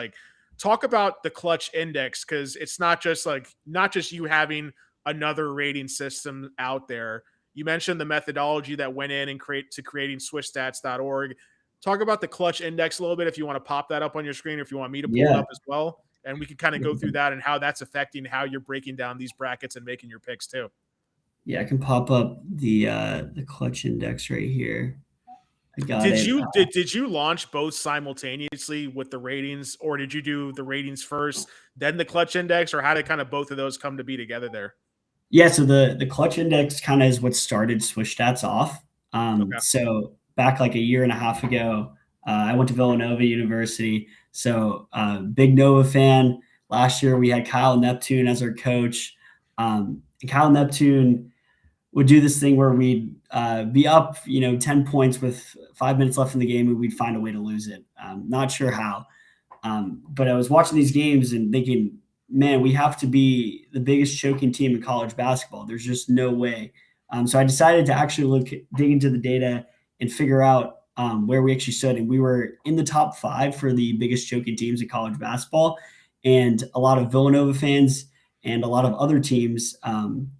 [SPEAKER 1] Talk about the clutch index, because it's not just you having another rating system out there. You mentioned the methodology that went in and creating SwissStats.org. Talk about the clutch index a little bit if you want to pop that up on your screen, or if you want me to pull it up as well. And we can kind of go through that and how that's affecting how you're breaking down these brackets and making your picks too.
[SPEAKER 2] Yeah, I can pop up the clutch index right here. I got
[SPEAKER 1] it. Did you launch both simultaneously with the ratings, or did you do the ratings first, then the clutch index, or how did kind of both of those come to be together there?
[SPEAKER 2] Yeah, so the clutch index kind of is what started Swish Stats off. So back like a year and a half ago, I went to Villanova University. So big Nova fan. Last year we had Kyle Neptune as our coach. And Kyle Neptune would do this thing where we'd be up, 10 points with 5 minutes left in the game, and we'd find a way to lose it. Not sure how. But I was watching these games and thinking, man, we have to be the biggest choking team in college basketball. There's just no way. So I decided to actually dig into the data and figure out where we actually stood. And we were in the top 5 for the biggest choking teams in college basketball. And a lot of Villanova fans and a lot of other teams,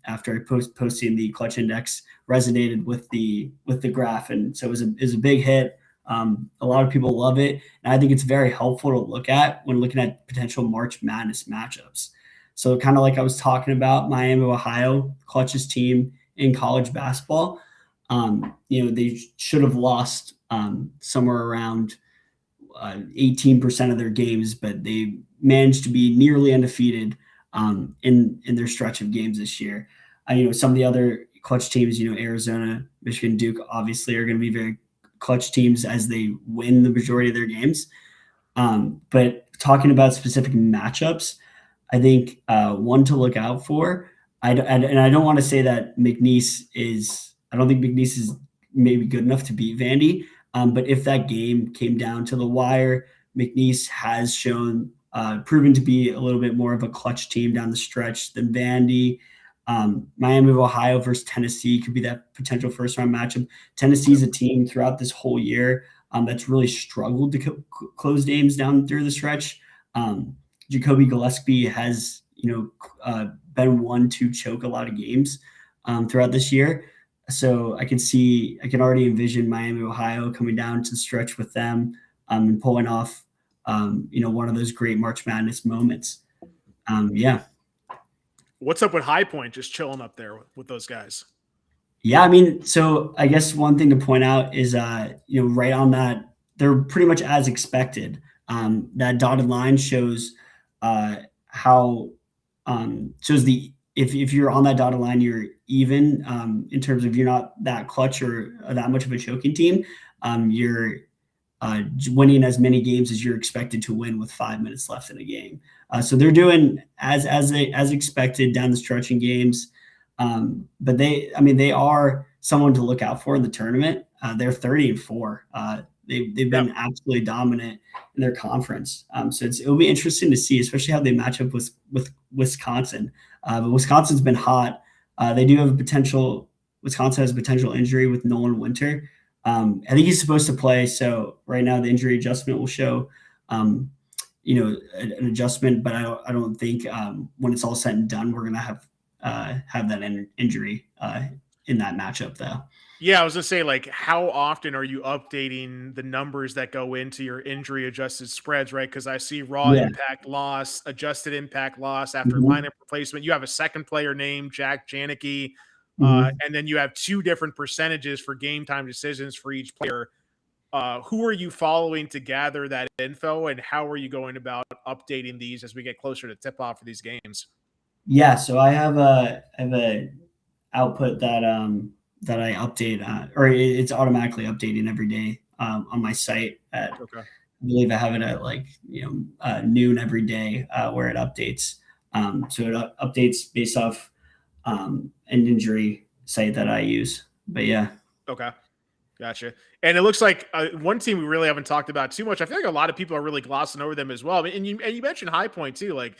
[SPEAKER 2] after I posting the clutch index, resonated with the graph. And so it was a big hit. A lot of people love it. And I think it's very helpful to look at when looking at potential March Madness matchups. So kind of like I was talking about, Miami of Ohio, clutchest team in college basketball. They should have lost somewhere around 18% of their games, but they managed to be nearly undefeated in their stretch of games this year. Some of the other clutch teams, Arizona, Michigan, Duke, obviously are going to be very clutch teams as they win the majority of their games. But talking about specific matchups, I think one to look out for, and I don't want to say that I don't think McNeese is maybe good enough to beat Vandy. But if that game came down to the wire, McNeese has proven to be a little bit more of a clutch team down the stretch than Vandy. Miami of Ohio versus Tennessee could be that potential first round matchup. Tennessee's a team throughout this whole year that's really struggled to close games down through the stretch. Jacoby Gillespie has, been one to choke a lot of games throughout this year. So I can already envision Miami of Ohio coming down to the stretch with them and pulling off, one of those great March Madness moments.
[SPEAKER 1] What's up with High Point just chilling up there with those guys?
[SPEAKER 2] Yeah, so I guess one thing to point out is, right on that, they're pretty much as expected. That dotted line shows if you're on that dotted line, you're even in terms of you're not that clutch or that much of a choking team. You're winning as many games as you're expected to win with 5 minutes left in a game. So they're doing as expected down the stretch in games. But they are someone to look out for in the tournament. They're 30-4. They've been absolutely dominant in their conference. So it'll be interesting to see, especially how they match up with Wisconsin. But Wisconsin's been hot. They do have Wisconsin has a potential injury with Nolan Winter. I think he's supposed to play. So right now the injury adjustment will show, an adjustment. But I don't think when it's all said and done, we're going to have have that injury in that matchup, though.
[SPEAKER 1] Yeah, I was gonna say, like, how often are you updating the numbers that go into your injury adjusted spreads, right? Because I see raw
[SPEAKER 2] Yeah.
[SPEAKER 1] impact loss, adjusted impact loss after
[SPEAKER 2] Mhm.
[SPEAKER 1] lineup replacement. You have a second player named Jack Janicki,
[SPEAKER 2] Mhm.
[SPEAKER 1] and then you have two different percentages for game time decisions for each player. Who are you following to gather that info, and how are you going about updating these as we get closer to tip off for these games?
[SPEAKER 2] Yeah, so I have a output that I update or it's automatically updating every day on my site at
[SPEAKER 1] Okay.
[SPEAKER 2] I believe I have it at like noon every day where it updates. So it updates based off an injury site that I use. But yeah,
[SPEAKER 1] Okay. Gotcha. And it looks like one team we really haven't talked about too much. I feel like a lot of people are really glossing over them as well. I mean, and you mentioned High Point too. Like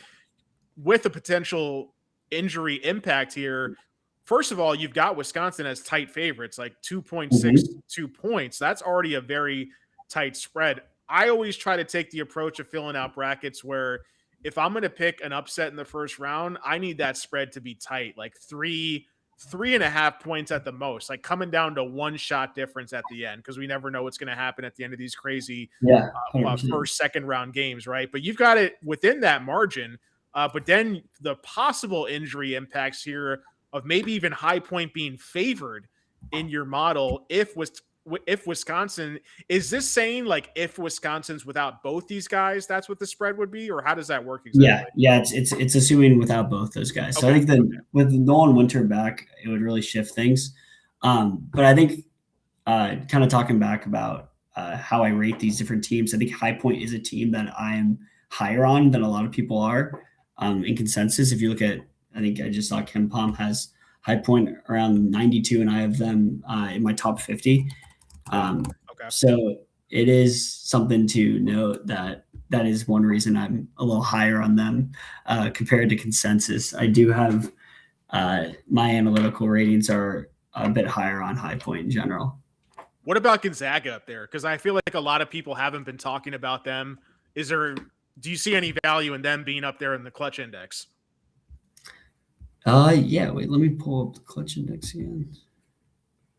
[SPEAKER 1] with the potential injury impact here, first of all, you've got Wisconsin as tight favorites, like
[SPEAKER 2] Mhm.
[SPEAKER 1] 2.62 points. That's already a very tight spread. I always try to take the approach of filling out brackets where if I'm going to pick an upset in the first round, I need that spread to be tight, like 3.5 points at the most, like coming down to one shot difference at the end, because we never know what's going to happen at the end of these crazy
[SPEAKER 2] Yeah, 100%.
[SPEAKER 1] first, second round games, right? But you've got it within that margin. But then the possible injury impacts here of maybe even High Point being favored in your model if Wisconsin is this saying like if Wisconsin's without both these guys, that's what the spread would be, or how does that work
[SPEAKER 2] Yeah,
[SPEAKER 1] exactly?
[SPEAKER 2] yeah, it's assuming without both those guys. So I
[SPEAKER 1] Okay,
[SPEAKER 2] think that with Nolan Winter back, it would really shift things. But I think kind of talking back about how I rate these different teams, I think High Point is a team that I'm higher on than a lot of people are in consensus. If you look at, I think I just saw Ken Palm has High Point around 92, and I have them in my top 50.
[SPEAKER 1] wow,
[SPEAKER 2] Um,
[SPEAKER 1] okay.
[SPEAKER 2] so it is something to note that that is one reason I'm a little higher on them compared to consensus. I do have my analytical ratings are a bit higher on High Point in general.
[SPEAKER 1] What about Gonzaga up there? Because I feel like a lot of people haven't been talking about them. Do you see any value in them being up there in the clutch index?
[SPEAKER 2] Yeah, wait, let me pull up the clutch index again.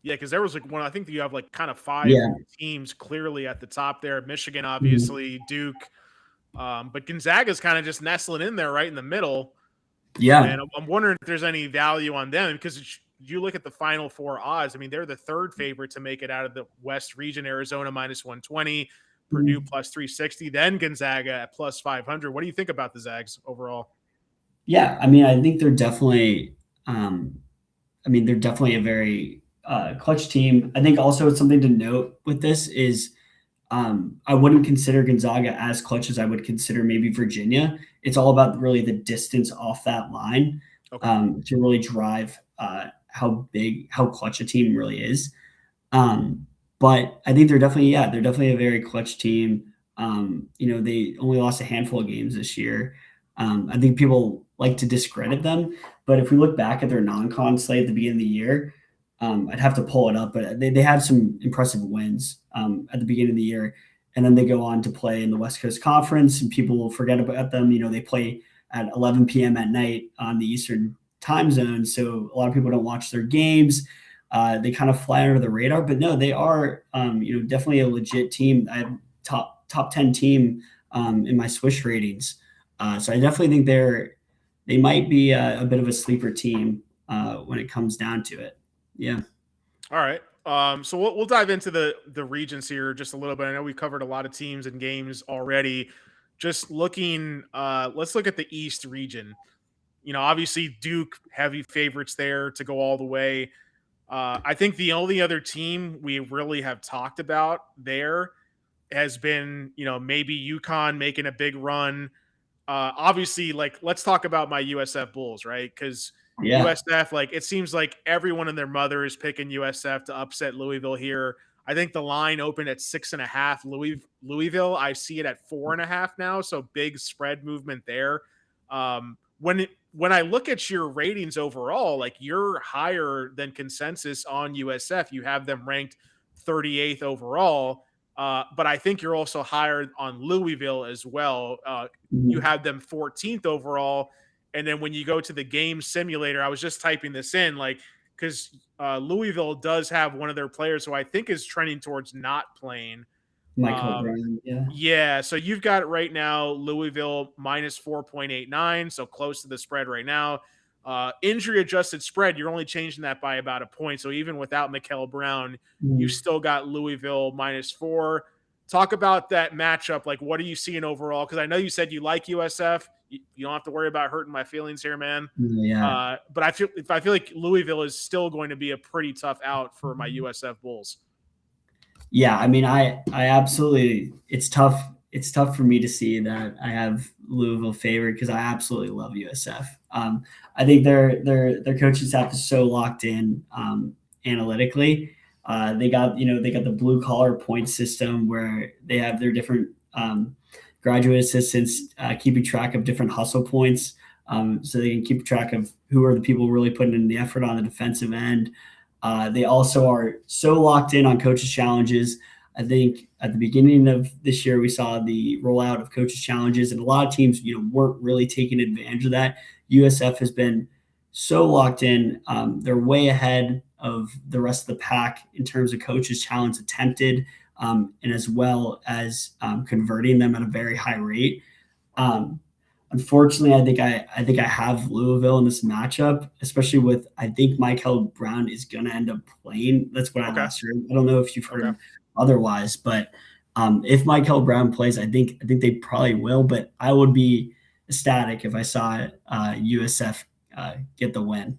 [SPEAKER 1] Yeah, because there was like one. I think you have like kind of five
[SPEAKER 2] Yeah.
[SPEAKER 1] teams clearly at the top there. Michigan,
[SPEAKER 2] Mhm.
[SPEAKER 1] obviously, Duke, but Gonzaga's kind of just nestling in there, right in the middle.
[SPEAKER 2] Yeah.
[SPEAKER 1] And I'm wondering if there's any value on them because you look at the Final Four odds. I mean, they're the third favorite to make it out of the West region. Arizona minus 120, Purdue
[SPEAKER 2] Mhm.
[SPEAKER 1] plus 360, then Gonzaga at plus 500. What do you think about the Zags overall?
[SPEAKER 2] Yeah, I mean, I think they're definitely um, I mean, they're definitely a very clutch team. I think also something to note with this is I wouldn't consider Gonzaga as clutch as I would consider maybe Virginia. It's all about really the distance off that line
[SPEAKER 1] Okay.
[SPEAKER 2] to really drive how clutch a team really is. Um, but I think they're definitely a very clutch team. They only lost a handful of games this year. I think people like to discredit them, but if we look back at their non-con slate at the beginning of the year, I'd have to pull it up, but they had some impressive wins at the beginning of the year, and then they go on to play in the West Coast Conference, and people will forget about them. They play at 11 p.m. at night on the Eastern time zone, so a lot of people don't watch their games. They kind of fly under the radar, but no, they are definitely a legit team. I have top 10 team in my Swish ratings, so I definitely think they might be a bit of a sleeper team when it comes down to it. Yeah.
[SPEAKER 1] All right. So we'll dive into the regions here just a little bit. I know we covered a lot of teams and games already. Just looking, let's look at the East region. Obviously Duke heavy favorites there to go all the way. I think the only other team we really have talked about there has been, maybe UConn making a big run. Obviously, like let's talk about my USF Bulls, right? Because
[SPEAKER 2] Yeah.
[SPEAKER 1] USF, like it seems like everyone and their mother is picking USF to upset Louisville here. I think the line opened at 6.5. Louisville, I see it at 4.5 now, so big spread movement there. When I look at your ratings overall, like you're higher than consensus on USF. You have them ranked 38th overall. But I think you're also higher on Louisville as well. You
[SPEAKER 2] Mhm.
[SPEAKER 1] have them 14th overall. And then when you go to the game simulator, I was just typing this in, like, because Louisville does have one of their players who I think is trending towards not playing.
[SPEAKER 2] Michael
[SPEAKER 1] Um,
[SPEAKER 2] Brown, yeah.
[SPEAKER 1] yeah, so you've got it right now, Louisville minus 4.89, so close to the spread right now. Injury adjusted spread, you're only changing that by about a point. So even without Mikel Brown, you
[SPEAKER 2] Mhm.
[SPEAKER 1] still got Louisville -4. Talk about that matchup. Like, what are you seeing overall? Because I know you said you like USF. You don't have to worry about hurting my feelings here, man.
[SPEAKER 2] Yeah.
[SPEAKER 1] But I feel like Louisville is still going to be a pretty tough out for my USF Bulls.
[SPEAKER 2] Yeah, I mean, I absolutely. It's tough for me to see that I have Louisville favored because I absolutely love USF. I think their coaching staff is so locked in analytically. They got the blue collar point system where they have their different graduate assistants keeping track of different hustle points, so they can keep track of who are the people really putting in the effort on the defensive end. They also are so locked in on coaches' challenges. I think at the beginning of this year, we saw the rollout of coaches' challenges, and a lot of teams, weren't really taking advantage of that. USF has been so locked in; they're way ahead of the rest of the pack in terms of coaches' challenge attempted, and as well as converting them at a very high rate. Um, Unfortunately, I think I have Louisville in this matchup, especially with I think Michael Brown is going to end up playing. That's what I
[SPEAKER 1] Okay.
[SPEAKER 2] last heard. I don't know if you've
[SPEAKER 1] Okay.
[SPEAKER 2] heard otherwise, but if Michael Brown plays, I think they probably will. But I would be ecstatic if I saw USF get the win.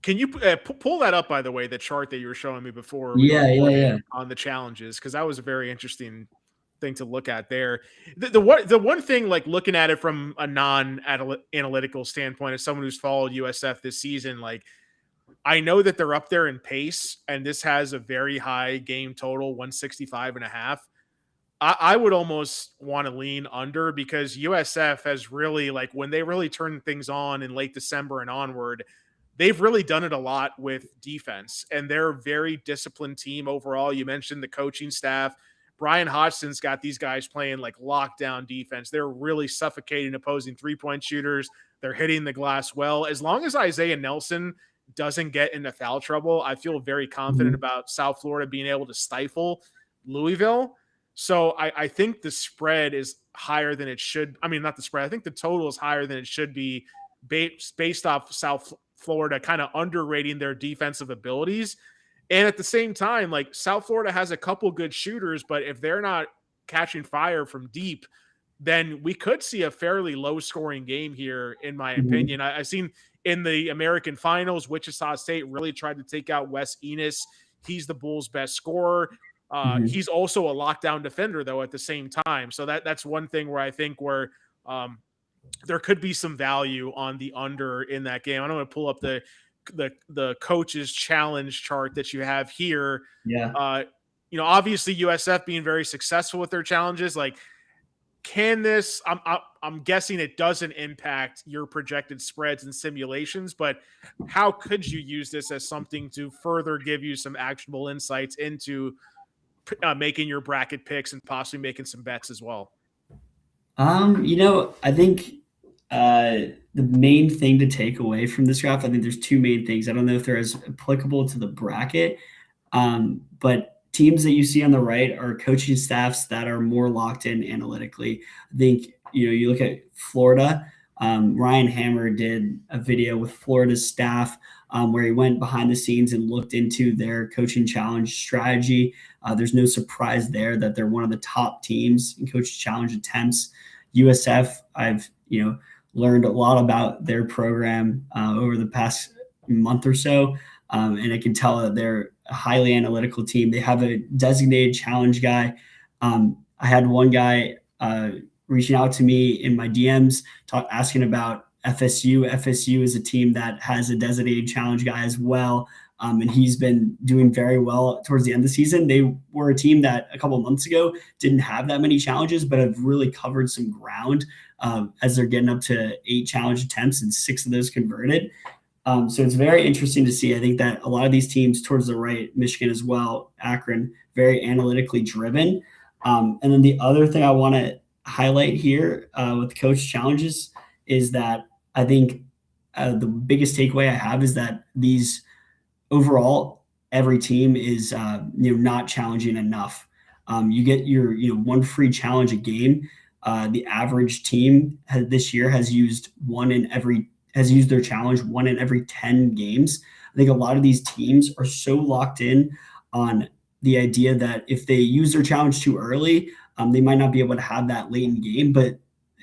[SPEAKER 1] Can you pull that up, by the way, the chart that you were showing me before we
[SPEAKER 2] Yeah.
[SPEAKER 1] recorded on the challenges? Because that was a very interesting thing to look at there. The one thing, like looking at it from a non-analytical standpoint, as someone who's followed USF this season, like I know that they're up there in pace, and this has a very high game total, 165 and a half. I would almost want to lean under because USF has really, like, when they really turn things on in late December and onward, they've really done it a lot with defense, and they're a very disciplined team overall. You mentioned the coaching staff. Brian Hodgson's got these guys playing like lockdown defense. They're really suffocating opposing 3-point shooters. They're hitting the glass well. As long as Isaiah Nelson doesn't get into foul trouble, I feel very confident
[SPEAKER 2] Mhm.
[SPEAKER 1] about South Florida being able to stifle Louisville. So I think the spread is higher than it should. I mean, not the spread. I think the total is higher than it should be based off South Florida kind of underrating their defensive abilities. And at the same time, like South Florida has a couple good shooters, but if they're not catching fire from deep, then we could see a fairly low scoring game here, in my
[SPEAKER 2] Mhm.
[SPEAKER 1] opinion. I've seen in the American Finals, Wichita State really tried to take out Wes Enos. He's the Bulls' best scorer.
[SPEAKER 2] Mhm.
[SPEAKER 1] He's also a lockdown defender, though, at the same time. So that's one thing where I think where um, there could be some value on the under in that game. I'm going to pull up the coaches challenge chart that you have here.
[SPEAKER 2] Yeah.
[SPEAKER 1] Uh, obviously USF being very successful with their challenges, like can this I'm guessing it doesn't impact your projected spreads and simulations, but how could you use this as something to further give you some actionable insights into making your bracket picks and possibly making some bets as well?
[SPEAKER 2] I think the main thing to take away from this graph, I think there's two main things. I don't know if they're as applicable to the bracket, but teams that you see on the right are coaching staffs that are more locked in analytically. I think you look at Florida. Ryan Hammer did a video with Florida's staff where he went behind the scenes and looked into their coaching challenge strategy. There's no surprise there that they're one of the top teams in coaching challenge attempts. USF, I've learned a lot about their program over the past month or so, and I can tell that they're a highly analytical team. They have a designated challenge guy. I had one guy reaching out to me in my DMs, asking about FSU. FSU is a team that has a designated challenge guy as well. And he's been doing very well towards the end of the season. They were a team that a couple of months ago didn't have that many challenges, but have really covered some ground as they're getting up to 8 challenge attempts and 6 of those converted. So it's very interesting to see. I think that a lot of these teams towards the right, Michigan as well, Akron, very analytically driven. And then the other thing I want to highlight here with coach challenges is that I think the biggest takeaway I have is that these overall, every team is not challenging enough. You get your one free challenge a game. The average team this year has used their challenge one in every 10 games. I think a lot of these teams are so locked in on the idea that if they use their challenge too early, they might not be able to have that late in the game. But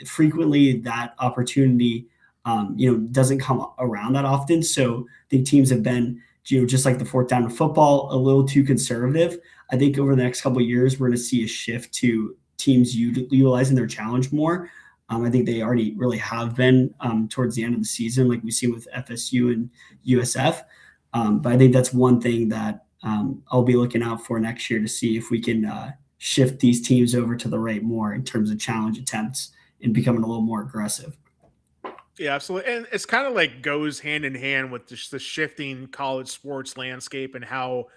[SPEAKER 2] frequently, that opportunity doesn't come around that often. So I think teams have been just like the fourth down in football, a little too conservative. I think over the next couple of years, we're going to see a shift to teams utilizing their challenge more. I think they already really have been towards the end of the season, like we see with FSU and USF. But I think that's one thing that I'll be looking out for next year to see if we can shift these teams over to the right more in terms of challenge attempts and becoming a little more aggressive.
[SPEAKER 1] Yeah, absolutely. And it's kind of like goes hand in hand with just the shifting college sports landscape and how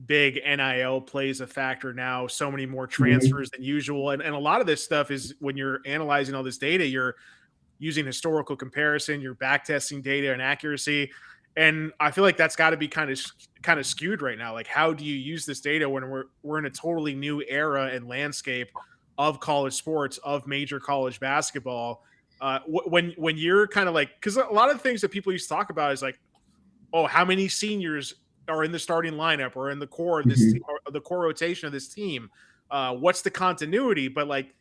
[SPEAKER 1] big NIL plays a factor now. So many more
[SPEAKER 2] Mhm.
[SPEAKER 1] transfers than usual. And a lot of this stuff is when you're analyzing all this data, you're using historical comparison, you're back testing data and accuracy. And I feel like that's got to be kind of skewed right now. Like, how do you use this data when we're in a totally new era and landscape of college sports, of major college basketball? When you're kind of like, because a lot of things that people used to talk about is like, oh, how many seniors are in the starting lineup or in the core of this
[SPEAKER 2] Mhm.
[SPEAKER 1] or the core rotation of this team? What's the continuity? But like,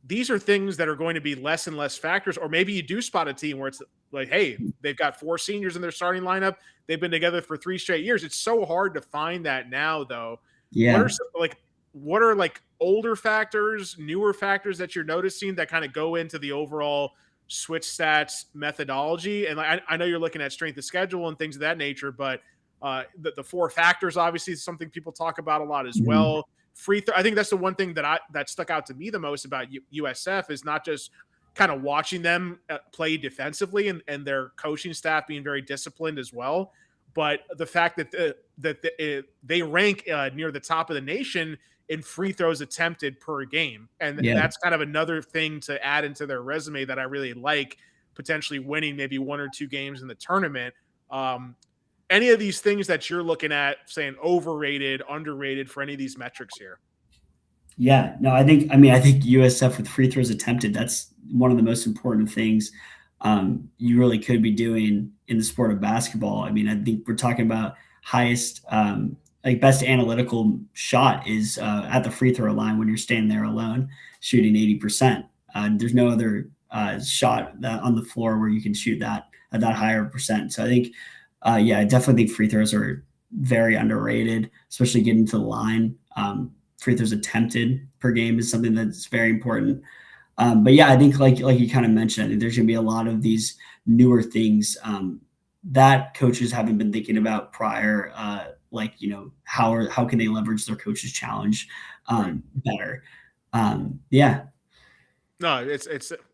[SPEAKER 1] these are things that are going to be less and less factors. Or maybe you do spot a team where it's like, hey, they've got 4 seniors in their starting lineup. They've been together for 3 straight years. It's so hard to find that now, though. What are
[SPEAKER 2] Yeah.
[SPEAKER 1] some, like, what are like older factors, newer factors that you're noticing that kind of go into the overall switch stats methodology? And I know you're looking at strength of schedule and things of that nature, but the 4 factors obviously is something people talk about a lot as
[SPEAKER 2] Mhm.
[SPEAKER 1] well. Free throw. I think that's the one thing that stuck out to me the most about USF is not just kind of watching them play defensively and their coaching staff being very disciplined as well, but the fact that they rank near the top of the nation in free throws attempted per game. And
[SPEAKER 2] Yeah.
[SPEAKER 1] that's kind of another thing to add into their resume that I really like, potentially winning maybe 1 or 2 games in the tournament. Any of these things that you're looking at saying overrated, underrated for any of these metrics here?
[SPEAKER 2] Yeah, no, I think USF with free throws attempted, that's one of the most important things you really could be doing in the sport of basketball. I mean, I think we're talking about highest, like best analytical shot is at the free throw line when you're standing there alone shooting 80%. There's no other shot that on the floor where you can shoot that at that higher percent. So I think, yeah, I definitely think free throws are very underrated, especially getting to the line. Free throws attempted per game is something that's very important. But yeah, I think like you kind of mentioned, I think there's going to be a lot of these newer things that coaches haven't been thinking about prior. Like how can they leverage their coach's challenge
[SPEAKER 1] Right.
[SPEAKER 2] better? Yeah,
[SPEAKER 1] No, it's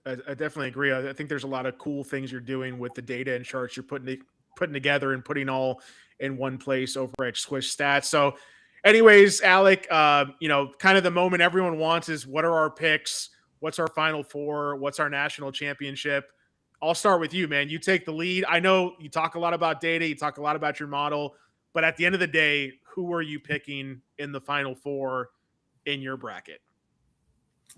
[SPEAKER 1] I definitely agree. I think there's a lot of cool things you're doing with the data and charts you're putting together and putting all in one place over at Swish Stats. So, anyways, Alec, kind of the moment everyone wants is what are our picks? What's our Final Four? What's our national championship? I'll start with you, man. You take the lead. I know you talk a lot about data, you talk a lot about your model, but at the end of the day, who are you picking in the Final Four in your bracket?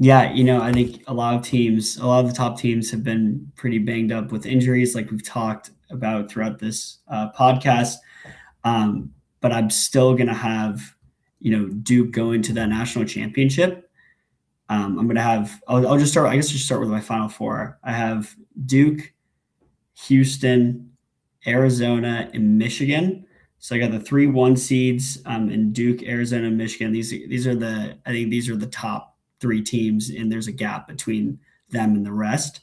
[SPEAKER 2] yeah. I think a lot of the top teams have been pretty banged up with injuries, like we've talked about throughout this podcast. But I'm still gonna have Duke going to that national championship. I'm gonna have. I'll just start. I guess just start with my final four. I have Duke, Houston, Arizona, and Michigan. So I got the 3-1 seeds in Duke, Arizona, and Michigan. These are I think these are the top 3 teams, and there's a gap between them and the rest.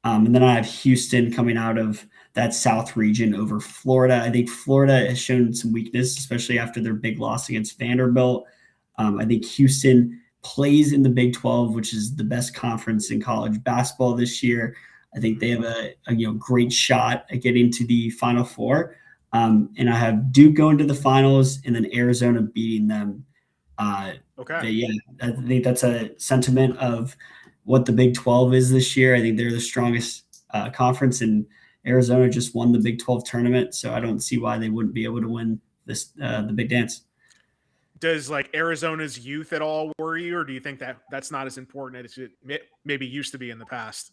[SPEAKER 2] And then I have Houston coming out of that South region over Florida. I think Florida has shown some weakness, especially after their big loss against Vanderbilt. I think Houston plays in the Big 12, which is the best conference in college basketball this year. I think they have a great shot at getting to the Final Four. And I have Duke going to the finals, and then Arizona beating them. Uh,
[SPEAKER 1] Okay.
[SPEAKER 2] yeah, I think that's a sentiment of what the Big 12 is this year. I think they're the strongest conference, and Arizona just won the Big 12 tournament, so I don't see why they wouldn't be able to win this the Big Dance.
[SPEAKER 1] Does like Arizona's youth at all worry you, or do you think that that's not as important as it maybe used to be in the past?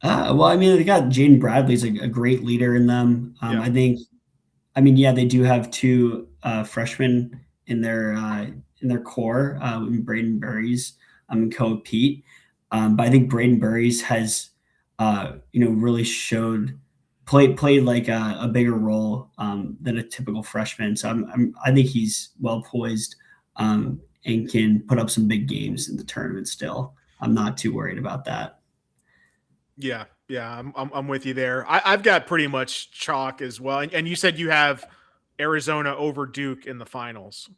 [SPEAKER 2] Well, I mean, they got Jaden Bradley's a great leader in them.
[SPEAKER 1] Yeah.
[SPEAKER 2] I mean, yeah, they do have two freshmen in their core, Braden Burries and Koa Pete. But I think Braden Burries has, really played like a bigger role than a typical freshman. So I think he's well poised and can put up some big games in the tournament. Still, I'm not too worried about that.
[SPEAKER 1] Yeah, I'm with you there. I've got pretty much chalk as well. And you said you have Arizona over Duke in the finals.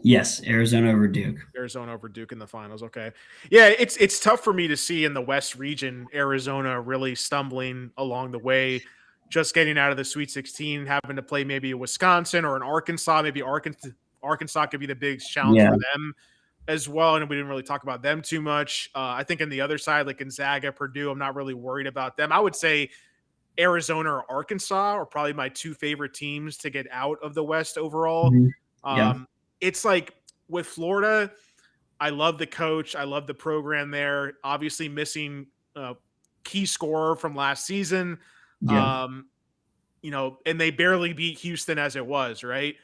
[SPEAKER 2] Yes, Arizona over Duke.
[SPEAKER 1] Arizona over Duke in the finals. Okay, yeah, it's tough for me to see in the West region Arizona really stumbling along the way, just getting out of the Sweet 16, having to play maybe a Wisconsin or an Arkansas. Maybe Arkansas could be the big challenge
[SPEAKER 2] Yeah.
[SPEAKER 1] for them as well. And we didn't really talk about them too much. I think on the other side, like Gonzaga, Purdue, I'm not really worried about them. I would say Arizona or Arkansas are probably my two favorite teams to get out of the West overall.
[SPEAKER 2] Mhm. Yeah.
[SPEAKER 1] It's like with Florida, I love the coach. I love the program there. Obviously missing key scorer from last season.
[SPEAKER 2] Yeah.
[SPEAKER 1] And they barely beat Houston as it was, right?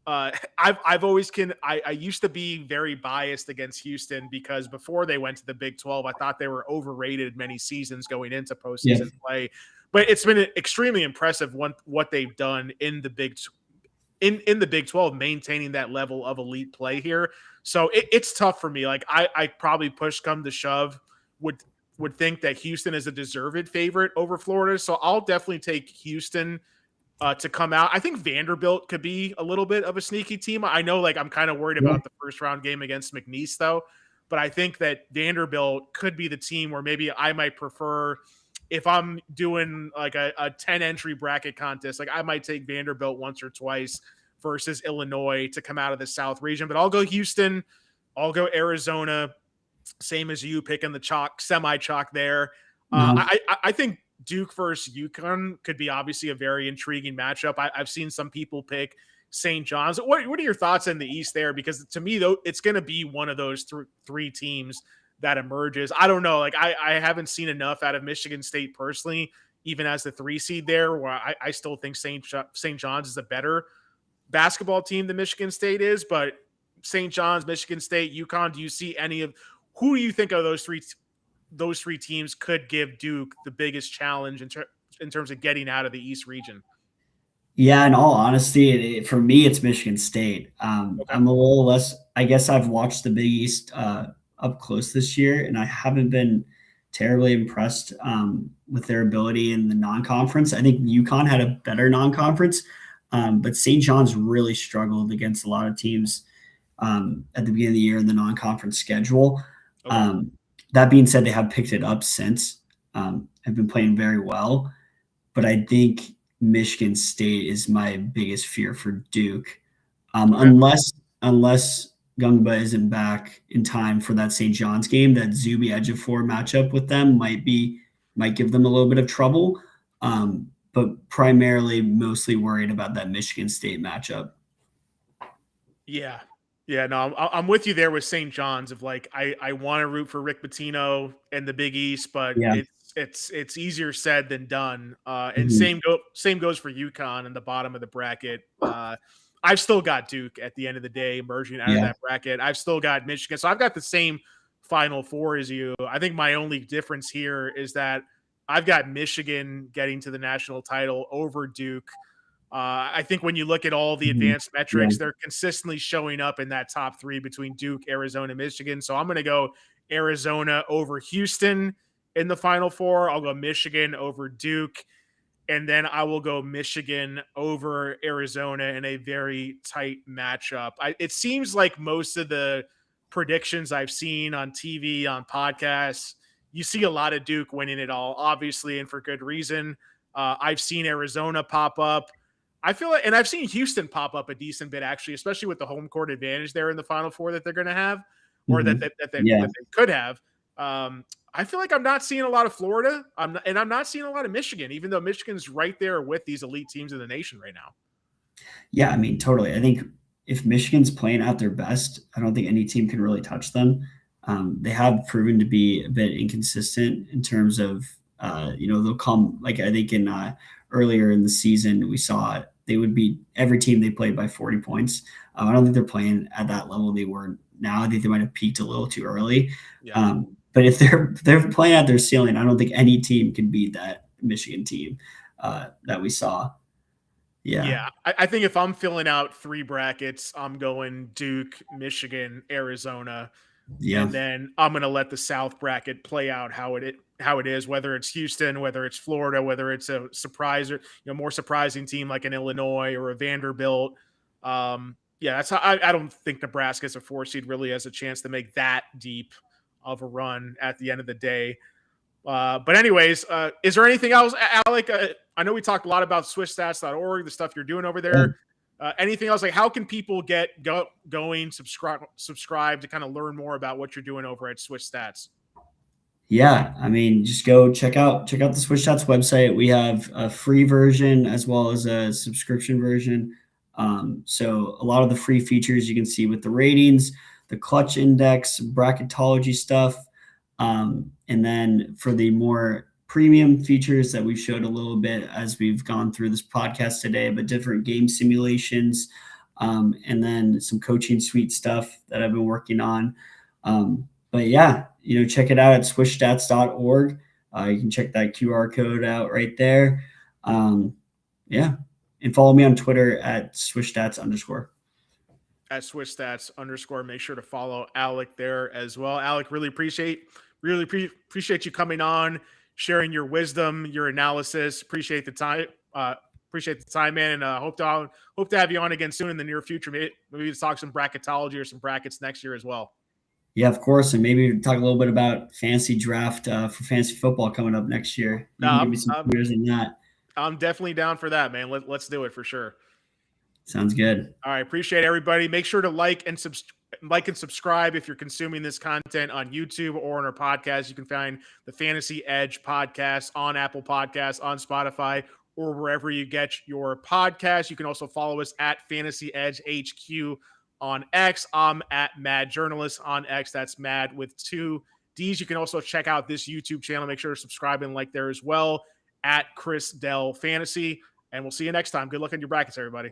[SPEAKER 1] I've always I used to be very biased against Houston because before they went to the Big 12, I thought they were overrated many seasons going into
[SPEAKER 2] Yeah.
[SPEAKER 1] postseason play. But it's been extremely impressive what they've done in the in the Big 12, maintaining that level of elite play here. So it's tough for me. Like I probably push come to shove would think that Houston is a deserved favorite over Florida. So I'll definitely take Houston to come out. I think Vanderbilt could be a little bit of a sneaky team. I know, like, I'm kind of worried
[SPEAKER 2] Yeah.
[SPEAKER 1] about the first round game against McNeese, though. But I think that Vanderbilt could be the team where maybe I might prefer if I'm doing like a 10 entry bracket contest. Like, I might take Vanderbilt once or twice versus Illinois to come out of the South region. But I'll go Houston. I'll go Arizona. Same as you picking the chalk, semi chalk there.
[SPEAKER 2] Uh-huh.
[SPEAKER 1] I think Duke versus UConn could be obviously a very intriguing matchup. I've seen some people pick St. John's. What are your thoughts in the East there? Because to me, though, it's going to be one of those three teams that emerges. I don't know. Like I haven't seen enough out of Michigan State personally, even as the 3 seed there, where I still think St. John's is a better basketball team than Michigan State is. But St. John's, Michigan State, UConn, do you see any of who do you think of those three teams could give Duke the biggest challenge in terms of getting out of the East region?
[SPEAKER 2] Yeah, in all honesty, for me, it's Michigan State.
[SPEAKER 1] Okay.
[SPEAKER 2] I'm a little less. I guess I've watched the Big East up close this year, and I haven't been terribly impressed with their ability in the non-conference. I think UConn had a better non-conference, but St. John's really struggled against a lot of teams at the beginning of the year in the non-conference schedule.
[SPEAKER 1] Okay.
[SPEAKER 2] That being said, they have picked it up since, have been playing very well. But I think Michigan State is my biggest fear for Duke. Unless Gungba isn't back in time for that St. John's game, that Zuby Ejiofor matchup with them might give them a little bit of trouble. But primarily mostly worried about that Michigan State matchup.
[SPEAKER 1] Yeah. Yeah, no, I'm with you there with St. John's. Of like, I want to root for Rick Pitino and the Big East, but
[SPEAKER 2] Yeah.
[SPEAKER 1] it's easier said than done. And
[SPEAKER 2] Mhm.
[SPEAKER 1] same goes for UConn in the bottom of the bracket. I've still got Duke at the end of the day emerging out of that bracket. I've still got Michigan, so I've got the same Final Four as you. I think my only difference here is that I've got Michigan getting to the national title over Duke. I think when you look at all the advanced metrics, they're consistently showing up in that top 3 between Duke, Arizona, Michigan. So I'm going to go Arizona over Houston in the Final Four. I'll go Michigan over Duke. And then I will go Michigan over Arizona in a very tight matchup. It seems like most of the predictions I've seen on TV, on podcasts, you see a lot of Duke winning it all, obviously, and for good reason. I've seen Arizona pop up. I feel like, and I've seen Houston pop up a decent bit, actually, especially with the home court advantage there in the Final Four that they're going to have, or that they could have. I feel like I'm not seeing a lot of Florida. I'm not seeing a lot of Michigan, even though Michigan's right there with these elite teams in the nation right now.
[SPEAKER 2] Yeah, I mean, totally. I think if Michigan's playing at their best, I don't think any team can really touch them. They have proven to be a bit inconsistent in terms of, they'll come, like I think in earlier in the season, we saw they would beat every team they played by 40 points. I don't think they're playing at that level they were now. I think they might have peaked a little too early.
[SPEAKER 1] Yeah.
[SPEAKER 2] But if they're playing at their ceiling, I don't think any team can beat that Michigan team that we saw.
[SPEAKER 1] Yeah. I think if I'm filling out 3 brackets, I'm going Duke, Michigan, Arizona,
[SPEAKER 2] Yeah.
[SPEAKER 1] and then I'm going to let the South bracket play out how it is, whether it's Houston, whether it's Florida, whether it's a surprise or more surprising team like an Illinois or a Vanderbilt. That's how I don't think Nebraska as a 4 seed really has a chance to make that deep of a run at the end of the day. But anyways, is there anything else, Alec? I know we talked a lot about switchstats.org, the stuff you're doing over there. Anything else? Like, how can people get going, subscribe to kind of learn more about what you're doing over at Switch Stats?
[SPEAKER 2] Yeah, I mean, just go check out the Switch Stats website. We have a free version as well as a subscription version. So a lot of the free features you can see with the ratings, the clutch index, bracketology stuff. And then for the more premium features that we showed a little bit as we've gone through this podcast today, but different game simulations, and then some coaching suite stuff that I've been working on. But yeah, check it out at switchstats.org. You can check that QR code out right there. And follow me on Twitter at switchstats_.
[SPEAKER 1] At switchstats_. Make sure to follow Alec there as well. Alec, really appreciate you coming on, sharing your wisdom, your analysis. Appreciate the time. Man, and hope to have you on again soon in the near future. Maybe to talk some bracketology or some brackets next year as well.
[SPEAKER 2] Yeah, of course, and maybe talk a little bit about fantasy draft for fantasy football coming up next year. You can give me some years in that.
[SPEAKER 1] I'm definitely down for that, man. Let's do it for sure.
[SPEAKER 2] Sounds good.
[SPEAKER 1] All right, appreciate everybody. Make sure to like and subscribe if you're consuming this content on YouTube or on our podcast. You can find the Fantasy Edge podcast on Apple Podcasts, on Spotify, or wherever you get your podcasts. You can also follow us at Fantasy Edge HQ on X. I'm at Mad Journalist on X. That's Mad with 2 D's. You can also check out this YouTube channel. Make sure to subscribe and like there as well at Chris Dell Fantasy. And we'll see you next time. Good luck on your brackets, everybody.